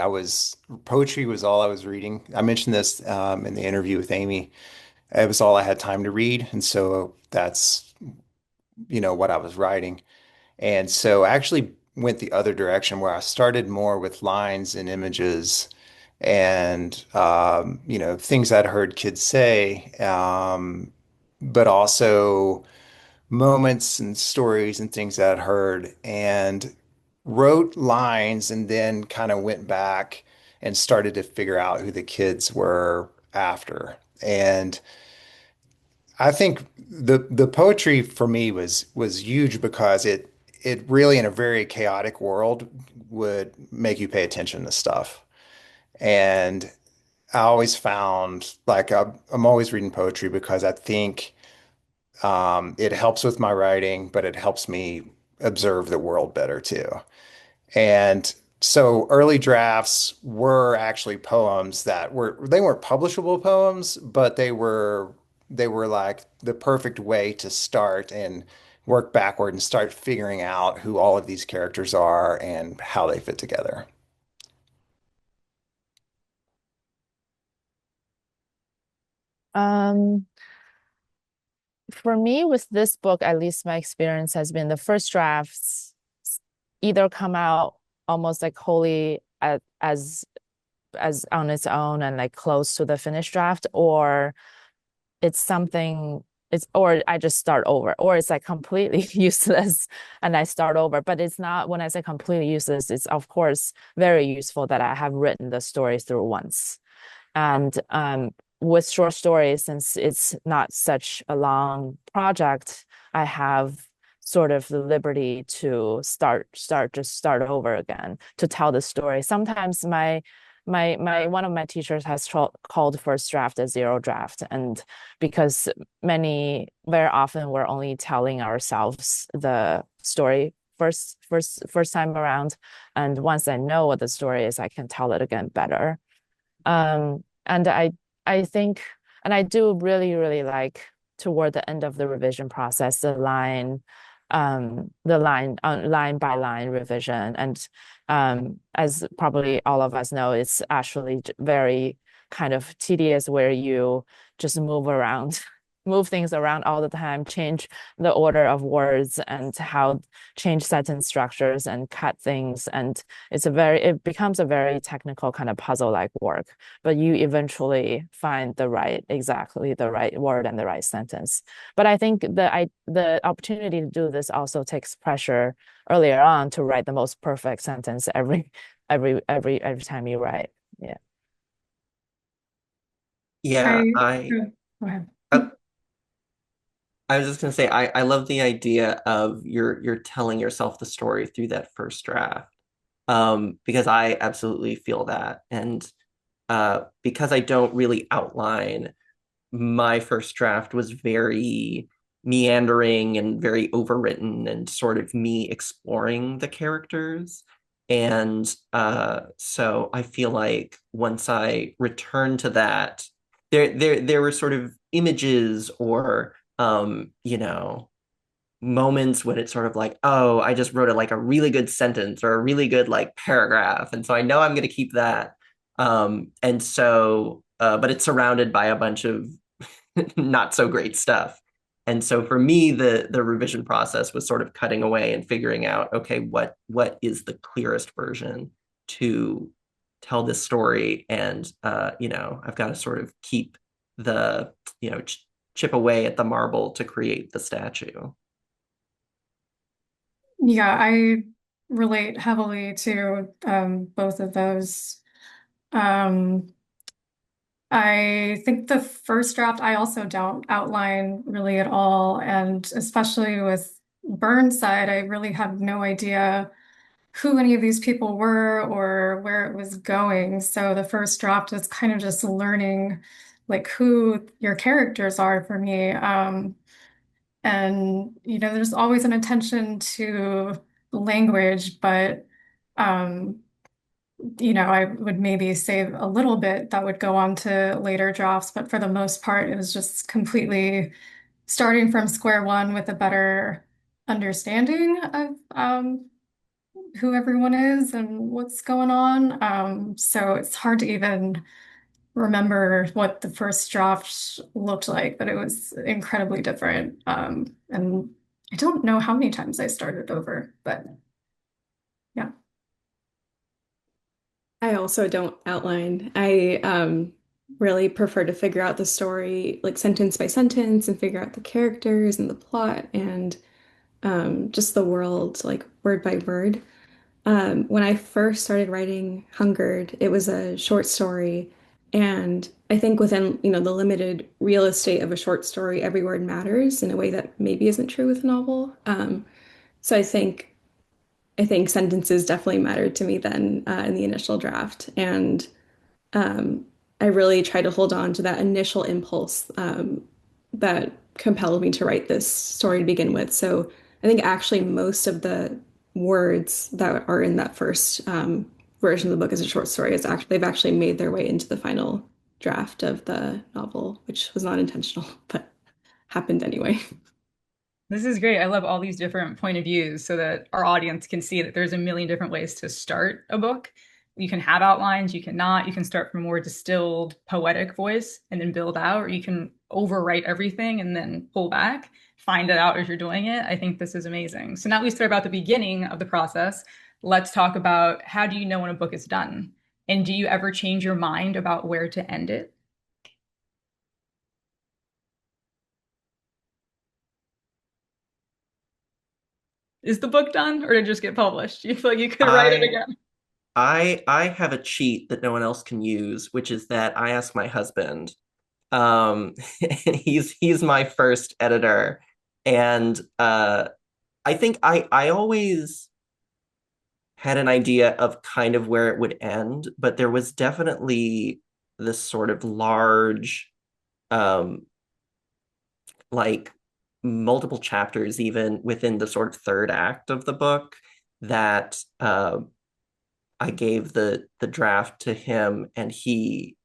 Poetry was all I was reading. I mentioned this in the interview with Amy. It was all I had time to read. And so that's, what I was writing. And so I actually went the other direction where I started more with lines and images and, things I'd heard kids say, but also moments and stories and things that I'd heard and wrote lines and then kind of went back and started to figure out who the kids were after. And I think the poetry for me was huge because it really in a very chaotic world would make you pay attention to stuff. And I always found like I'm always reading poetry because I think it helps with my writing, but it helps me observe the world better too. And so early drafts were actually poems they weren't publishable poems, but they were like the perfect way to start and work backward and start figuring out who all of these characters are and how they fit together. Um, for me, with this book, at least my experience has been the first drafts either come out almost like wholly as on its own and like close to the finished draft, or it's something or I just start over, or it's like completely useless and I start over. But it's not, when I say completely useless, it's of course very useful that I have written the story through once. And with short stories, since it's not such a long project, I have sort of the liberty to start over again to tell the story. Sometimes my one of my teachers has called first draft a zero draft, and because very often we're only telling ourselves the story first time around, and once I know what the story is, I can tell it again better. And I think, and I do really like toward the end of the revision process, line by line revision. And as probably all of us know, it's actually very kind of tedious, where you just move things around all the time, change the order of words and change sentence structures and cut things. And it becomes a very technical kind of puzzle-like work, but you eventually find exactly the right word and the right sentence. But I think the opportunity to do this also takes pressure earlier on to write the most perfect sentence every time you write. Yeah. Yeah, Go ahead. I I was just gonna say I love the idea of you're telling yourself the story through that first draft. Because I absolutely feel that. And because I don't really outline, my first draft was very meandering and very overwritten and sort of me exploring the characters. And so I feel like once I returned to that, there were sort of images or moments when it's sort of like, oh, I just wrote like a really good sentence or a really good like paragraph. And so I know I'm going to keep that. And so, but it's surrounded by a bunch of not so great stuff. And so for me, the revision process was sort of cutting away and figuring out, okay, what is the clearest version to tell this story? And I've got to sort of keep the, chip away at the marble to create the statue. Yeah, I relate heavily to both of those. Um, I think the first draft, I also don't outline really at all. And especially with Burnside, I really had no idea who any of these people were or where it was going. So the first draft was kind of just learning like who your characters are for me. And there's always an attention to language, but um, I would maybe save a little bit that would go on to later drafts, but for the most part, it was just completely starting from square one with a better understanding of who everyone is and what's going on. So it's hard to even remember what the first draft looked like, but it was incredibly different. And I don't know how many times I started over, but yeah. I also don't outline. I really prefer to figure out the story like sentence by sentence and figure out the characters and the plot and just the world like word by word. When I first started writing Hungered, it was a short story, and I think within, the limited real estate of a short story, every word matters in a way that maybe isn't true with a novel. So I think sentences definitely mattered to me then in the initial draft, and um, I really tried to hold on to that initial impulse that compelled me to write this story to begin with. So I think actually most of the words that are in that first version of the book as a short story they've actually made their way into the final draft of the novel, which was not intentional, but happened anyway. This is great. I love all these different point of views so that our audience can see that there's a million different ways to start a book. You can have outlines, you cannot. You can start from a more distilled, poetic voice and then build out, or you can overwrite everything and then pull back, find it out as you're doing it. I think this is amazing. So now that we start about the beginning of the process, let's talk about how do you know when a book is done? And do you ever change your mind about where to end it? Is the book done or did it just get published? You feel like you could write it I again? I have a cheat that no one else can use, which is that I ask my husband He's my first editor, and I think I always had an idea of kind of where it would end, but there was definitely this sort of large, um, like multiple chapters, even within the sort of third act of the book, that I gave the draft to him, and he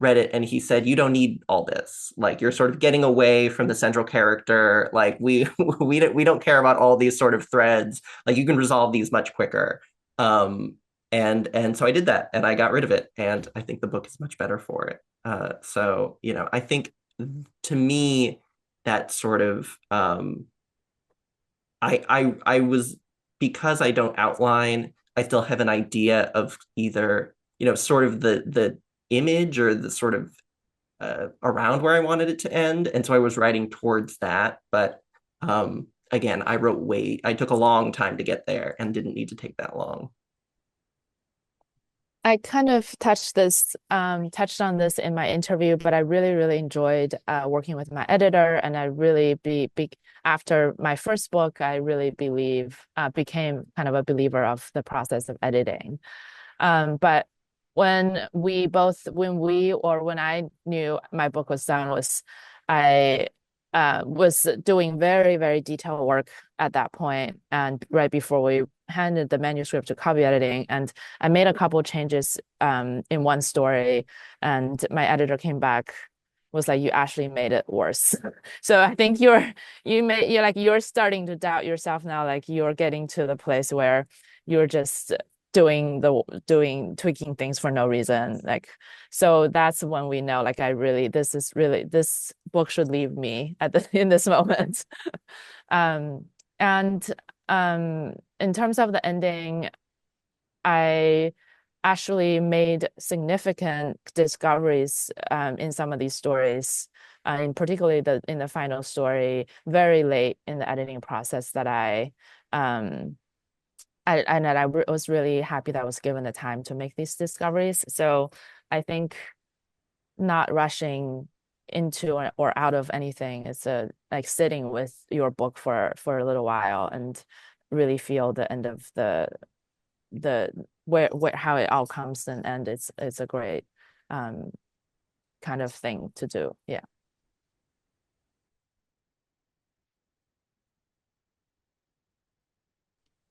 read it and he said, "You don't need all this. Like you're sort of getting away from the central character. Like we we don't care about all these sort of threads. Like you can resolve these much quicker." Um, and so I did that, and I got rid of it, and I think the book is much better for it. So I think to me that sort of I was, because I don't outline, I still have an idea of either, sort of the image or the sort of around where I wanted it to end. And so I was writing towards that. But again, I took a long time to get there and didn't need to take that long. I kind of touched on this in my interview, but I really, really enjoyed working with my editor, and I really after my first book, I really became kind of a believer of the process of editing. But when I knew my book was done, I was doing very, very detailed work at that point, and right before we handed the manuscript to copy editing, and I made a couple changes in one story, and my editor came back, was like, "You actually made it worse." So I think you're starting to doubt yourself now, like you're getting to the place where you're just tweaking things for no reason. Like, so that's when we know, like, this book should leave me in this moment. um and in terms of the ending, I actually made significant discoveries in some of these stories, in particularly in the final story, very late in the editing process, that um I was really happy that I was given the time to make these discoveries. So I think not rushing into or out of anything is like sitting with your book for a little while and really feel the end of the where how it all comes and end. It's a great um kind of thing to do. Yeah.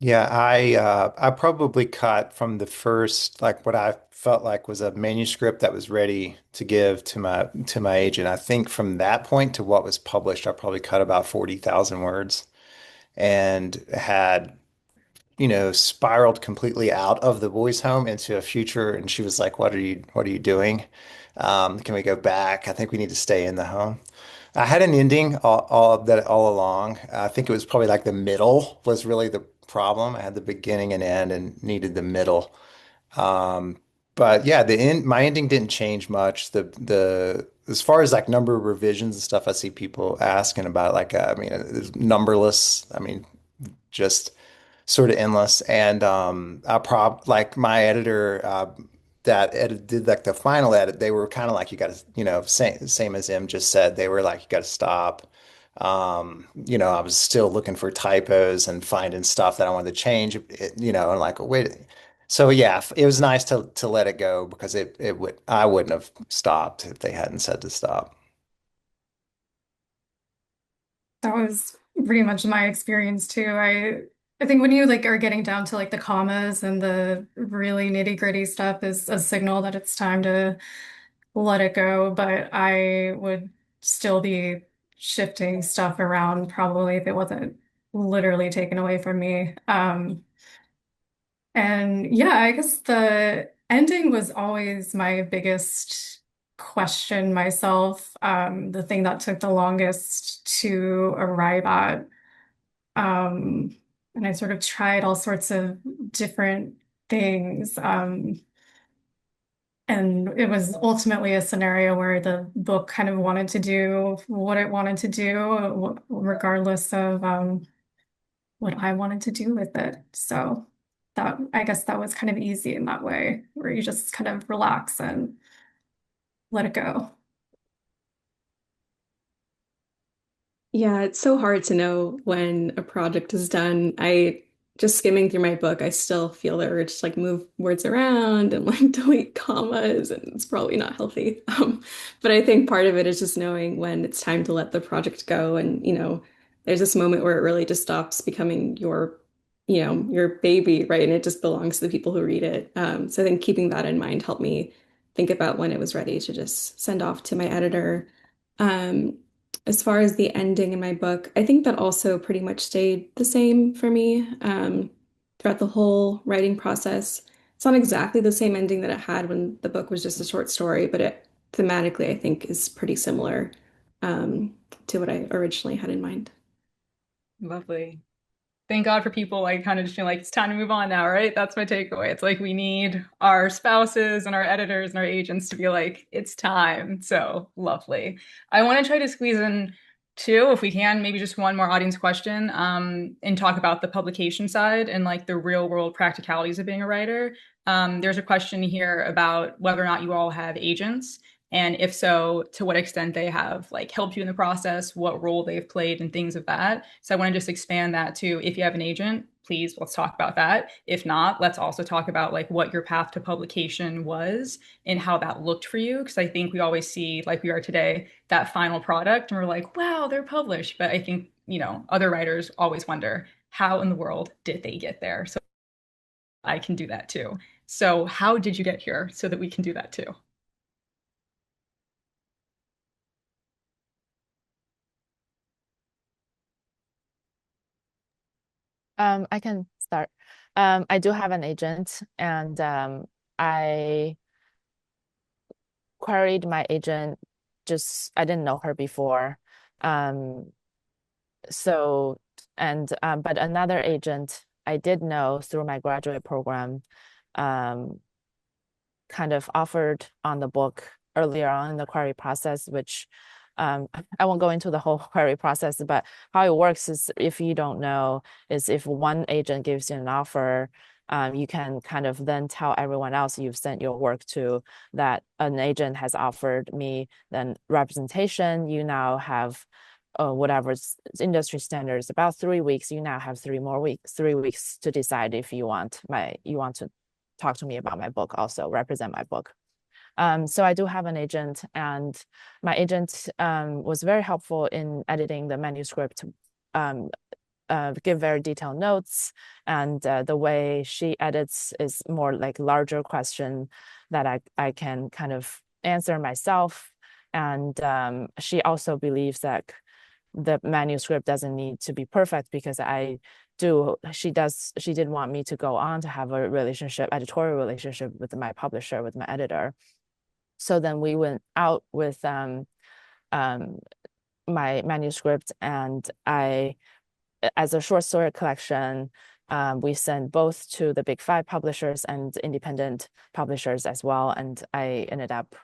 Yeah, I probably cut from the first, like what I felt like was a manuscript that was ready to give to my agent. I think from that point to what was published, I probably cut about 40,000 words and had, spiraled completely out of the boys' home into a future. And she was like, what are you doing? Can we go back? I think we need to stay in the home. I had an ending all along. I think it was probably like the middle was really the problem. I had the beginning and end and needed the middle. Um, but yeah, my ending didn't change much. The as far as like number of revisions and stuff, I see people asking about, like, I mean, it's numberless. I mean, just sort of endless. And I like my editor did like the final edit. They were kind of like, you got to, same as Em just said. They were like, you got to stop. I was still looking for typos and finding stuff that I wanted to change. And like, wait. So yeah, it was nice to let it go, because it would I wouldn't have stopped if they hadn't said to stop. That was pretty much my experience too. I think when you like are getting down to like the commas and the really nitty-gritty stuff is a signal that it's time to let it go, but I would still be shifting stuff around probably if it wasn't literally taken away from me. And yeah, I guess the ending was always my biggest question myself, the thing that took the longest to arrive at. And I sort of tried all sorts of different things. And it was ultimately a scenario where the book kind of wanted to do what it wanted to do, regardless of what I wanted to do with it. So that I guess that was kind of easy in that way, where you just kind of relax and let it go. Yeah, it's so hard to know when a project is done. I just skimming through my book, I still feel the urge to like move words around and like delete commas, and it's probably not healthy. But I think part of it is just knowing when it's time to let the project go. And, there's this moment where it really just stops becoming your baby, right? And it just belongs to the people who read it. So I think keeping that in mind helped me think about when it was ready to just send off to my editor. Um, as far as the ending in my book, I think that also pretty much stayed the same for me throughout the whole writing process. It's not exactly the same ending that it had when the book was just a short story, but it thematically, I think, is pretty similar to what I originally had in mind. Lovely. Thank God for people like kind of just feeling like it's time to move on now, right? That's my takeaway. It's like we need our spouses and our editors and our agents to be like, it's time. So lovely. I want to try to squeeze in two, if we can, maybe just one more audience question, and talk about the publication side and like the real world practicalities of being a writer. There's a question here about whether or not you all have agents. And if so, to what extent they have like helped you in the process, what role they've played and things of that. So I want to just expand that to if you have an agent, please let's talk about that. If not, let's also talk about like what your path to publication was and how that looked for you. Because I think we always see, like we are today, that final product and we're like, wow, they're published. But I think, other writers always wonder, how in the world did they get there? So I can do that too. So how did you get here so that we can do that too? I can start. I do have an agent, and I queried my agent. Just I didn't know her before, um, so but another agent I did know through my graduate program, um, kind of offered on the book earlier on in the query process, which I won't go into the whole query process, but how it works is if you don't know, is if one agent gives you an offer, you can kind of then tell everyone else you've sent your work to that an agent has offered me then representation. You now have whatever industry standards about 3 weeks. You now have 3 weeks to decide if you want to talk to me about my book, also represent my book. So I do have an agent, and my agent was very helpful in editing the manuscript, um, give very detailed notes, and the way she edits is more like larger question that I can kind of answer myself. And she also believes that the manuscript doesn't need to be perfect because she did want me to go on to have a editorial relationship with my publisher, with my editor. So then we went out with um, my manuscript, and as a short story collection, we sent both to the big five publishers and independent publishers as well. And I ended up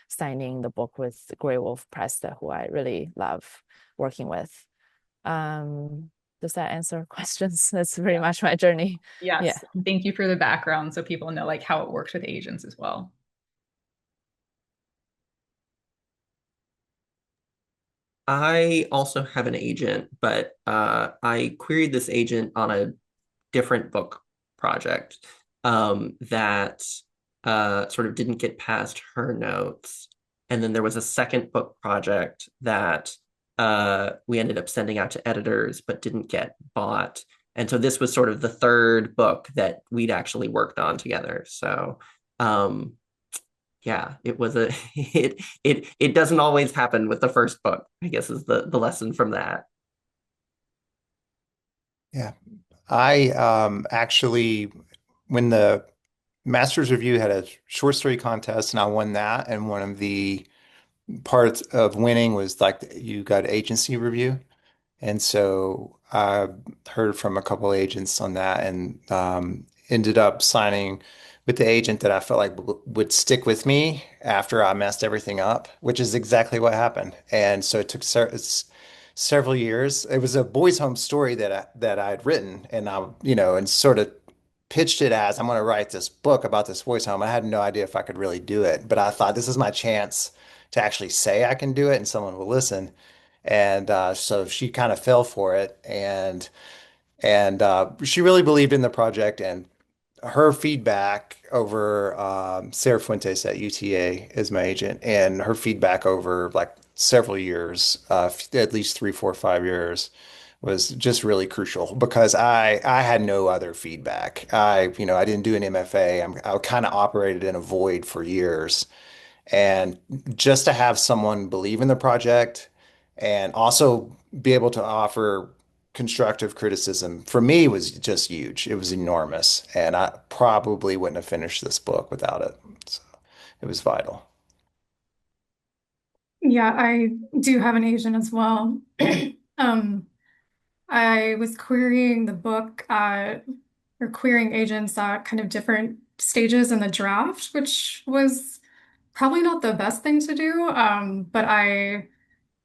signing the book with Graywolf Press, who I really love working with. Does that answer questions? That's pretty Yeah. much my journey. Yeah. Yes. Thank you for the background so people know like how it works with agents as well. I also have an agent, but I queried this agent on a different book project that sort of didn't get past her notes. And then there was a second book project that we ended up sending out to editors but didn't get bought. And so this was sort of the third book that we'd actually worked on together. So um, yeah, it was a it doesn't always happen with the first book, I guess is the lesson from that. Yeah. I actually, when the Master's Review had a short story contest and I won that, and one of the parts of winning was like you got agency review. And so I heard from a couple agents on that and ended up signing with the agent that I felt like would stick with me after I messed everything up, which is exactly what happened. And so it took several years. It was a boys' home story that I had written, and and sort of pitched it as I'm going to write this book about this boys' home. I had no idea if I could really do it, but I thought this is my chance to actually say I can do it and someone will listen. And so she kind of fell for it, and she really believed in the project. And her feedback over Sarah Fuentes at UTA is my agent, and her feedback over like several years, at least 3, 4, 5 years, was just really crucial because I had no other feedback. I didn't do an MFA. I kind of operated in a void for years, and just to have someone believe in the project and also be able to offer constructive criticism for me was just huge. It was enormous. And I probably wouldn't have finished this book without it. So it was vital. Yeah, I do have an agent as well. Um, I was querying the book or querying agents at kind of different stages in the draft, which was probably not the best thing to do. But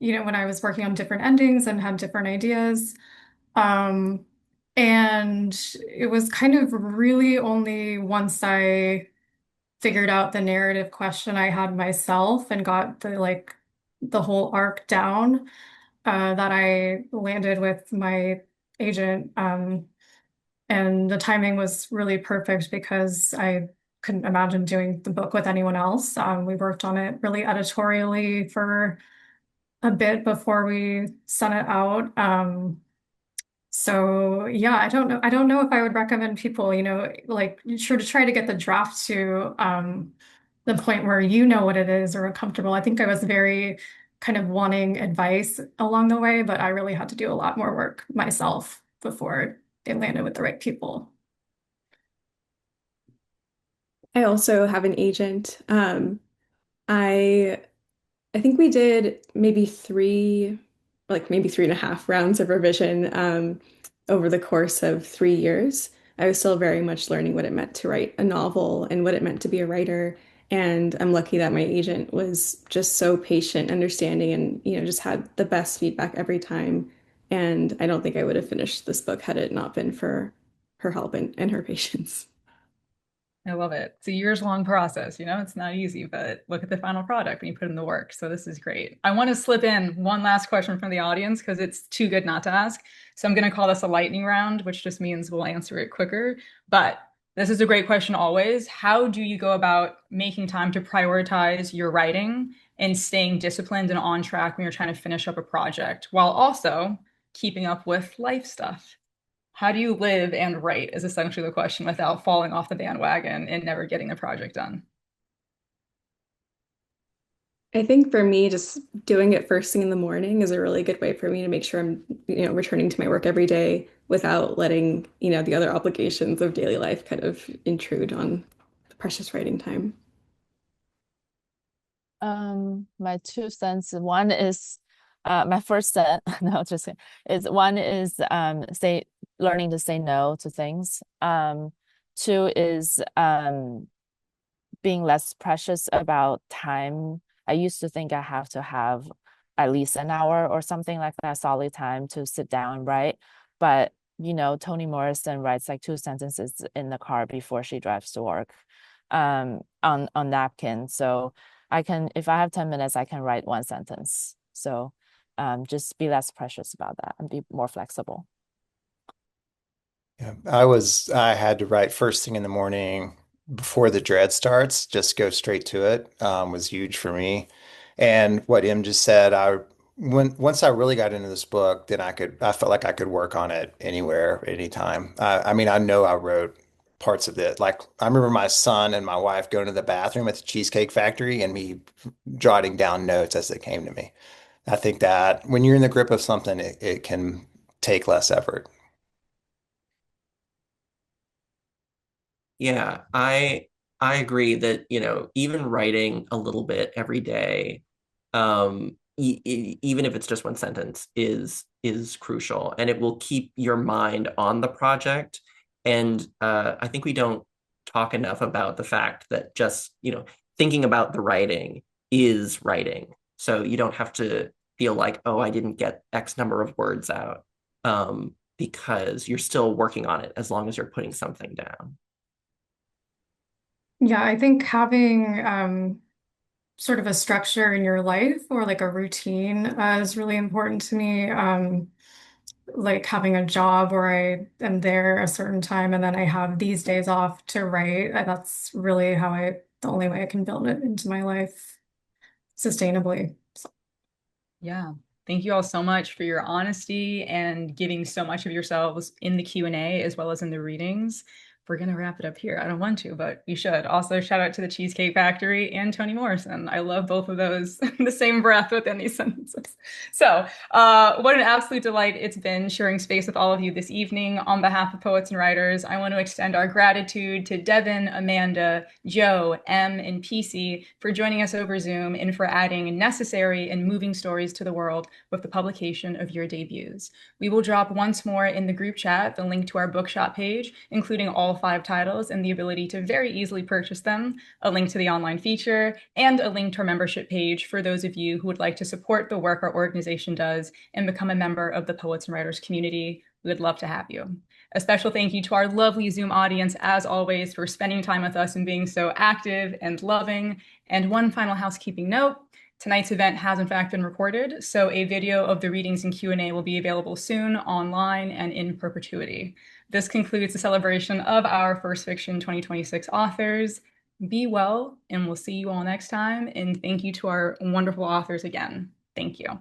when I was working on different endings and had different ideas, um, and it was kind of really only once I figured out the narrative question I had myself and got the whole arc down, that I landed with my agent. And the timing was really perfect because I couldn't imagine doing the book with anyone else. We worked on it really editorially for a bit before we sent it out. So yeah, I don't know if I would recommend people, like sure to try to get the draft to the point where you know what it is or are comfortable. I think I was very kind of wanting advice along the way, but I really had to do a lot more work myself before it landed with the right people. I also have an agent. I I think we did maybe maybe 3.5 rounds of revision over the course of 3 years. I was still very much learning what it meant to write a novel and what it meant to be a writer. And I'm lucky that my agent was just so patient, understanding, and just had the best feedback every time. And I don't think I would have finished this book had it not been for her help and her patience. I love it. It's a years long process, it's not easy, but look at the final product when you put in the work. So this is great. I want to slip in one last question from the audience because it's too good not to ask. So I'm going to call this a lightning round, which just means we'll answer it quicker. But this is a great question always. How do you go about making time to prioritize your writing and staying disciplined and on track when you're trying to finish up a project while also keeping up with life stuff? How do you live and write is essentially the question without falling off the bandwagon and never getting the project done. I think for me, just doing it first thing in the morning is a really good way for me to make sure I'm, returning to my work every day without letting, the other obligations of daily life kind of intrude on the precious writing time. My 2 cents. One is my first set, no, just kidding, is one is say learning to say no to things. Two is being less precious about time. I used to think I have to have at least an hour or something like that, solid time to sit down and write. But Toni Morrison writes like 2 sentences in the car before she drives to work, on napkin. So I can, if I have 10 minutes, I can write 1 sentence. So just be less precious about that and be more flexible. Yeah, I had to write first thing in the morning before the dread starts, just go straight to it, was huge for me. And what Em just said, once I really got into this book, then I felt like I could work on it anywhere, anytime. I mean, I know I wrote parts of it. Like I remember my son and my wife going to the bathroom at the Cheesecake Factory and me jotting down notes as they came to me. I think that when you're in the grip of something, it can take less effort. Yeah, I agree that, even writing a little bit every day, even if it's just one sentence, is crucial, and it will keep your mind on the project. And I think we don't talk enough about the fact that just, thinking about the writing is writing. So you don't have to feel like, oh, I didn't get X number of words out, because you're still working on it as long as you're putting something down. Yeah, I think having sort of a structure in your life or like a routine is really important to me. Like having a job where I am there a certain time and then I have these days off to write. That's really the only way I can build it into my life sustainably. So, Yeah. Thank you all so much for your honesty and giving so much of yourselves in the Q&A as well as in the readings. We're going to wrap it up here. I don't want to, but we should. Also, shout out to the Cheesecake Factory and Toni Morrison. I love both of those in the same breath within these sentences. So, what an absolute delight it's been sharing space with all of you this evening. On behalf of Poets and Writers, I want to extend our gratitude to Devyn, Amanda, Joe, M, and PC for joining us over Zoom and for adding necessary and moving stories to the world with the publication of your debuts. We will drop once more in the group chat the link to our bookshop page, including all 5 titles and the ability to very easily purchase them, a link to the online feature, and a link to our membership page for those of you who would like to support the work our organization does and become a member of the Poets and Writers community. We would love to have you. A special thank you to our lovely Zoom audience, as always, for spending time with us and being so active and loving. And one final housekeeping note. Tonight's event has in fact been recorded, so a video of the readings and Q&A will be available soon online and in perpetuity. This concludes the celebration of our First Fiction 2026 authors. Be well, and we'll see you all next time. And thank you to our wonderful authors again. Thank you.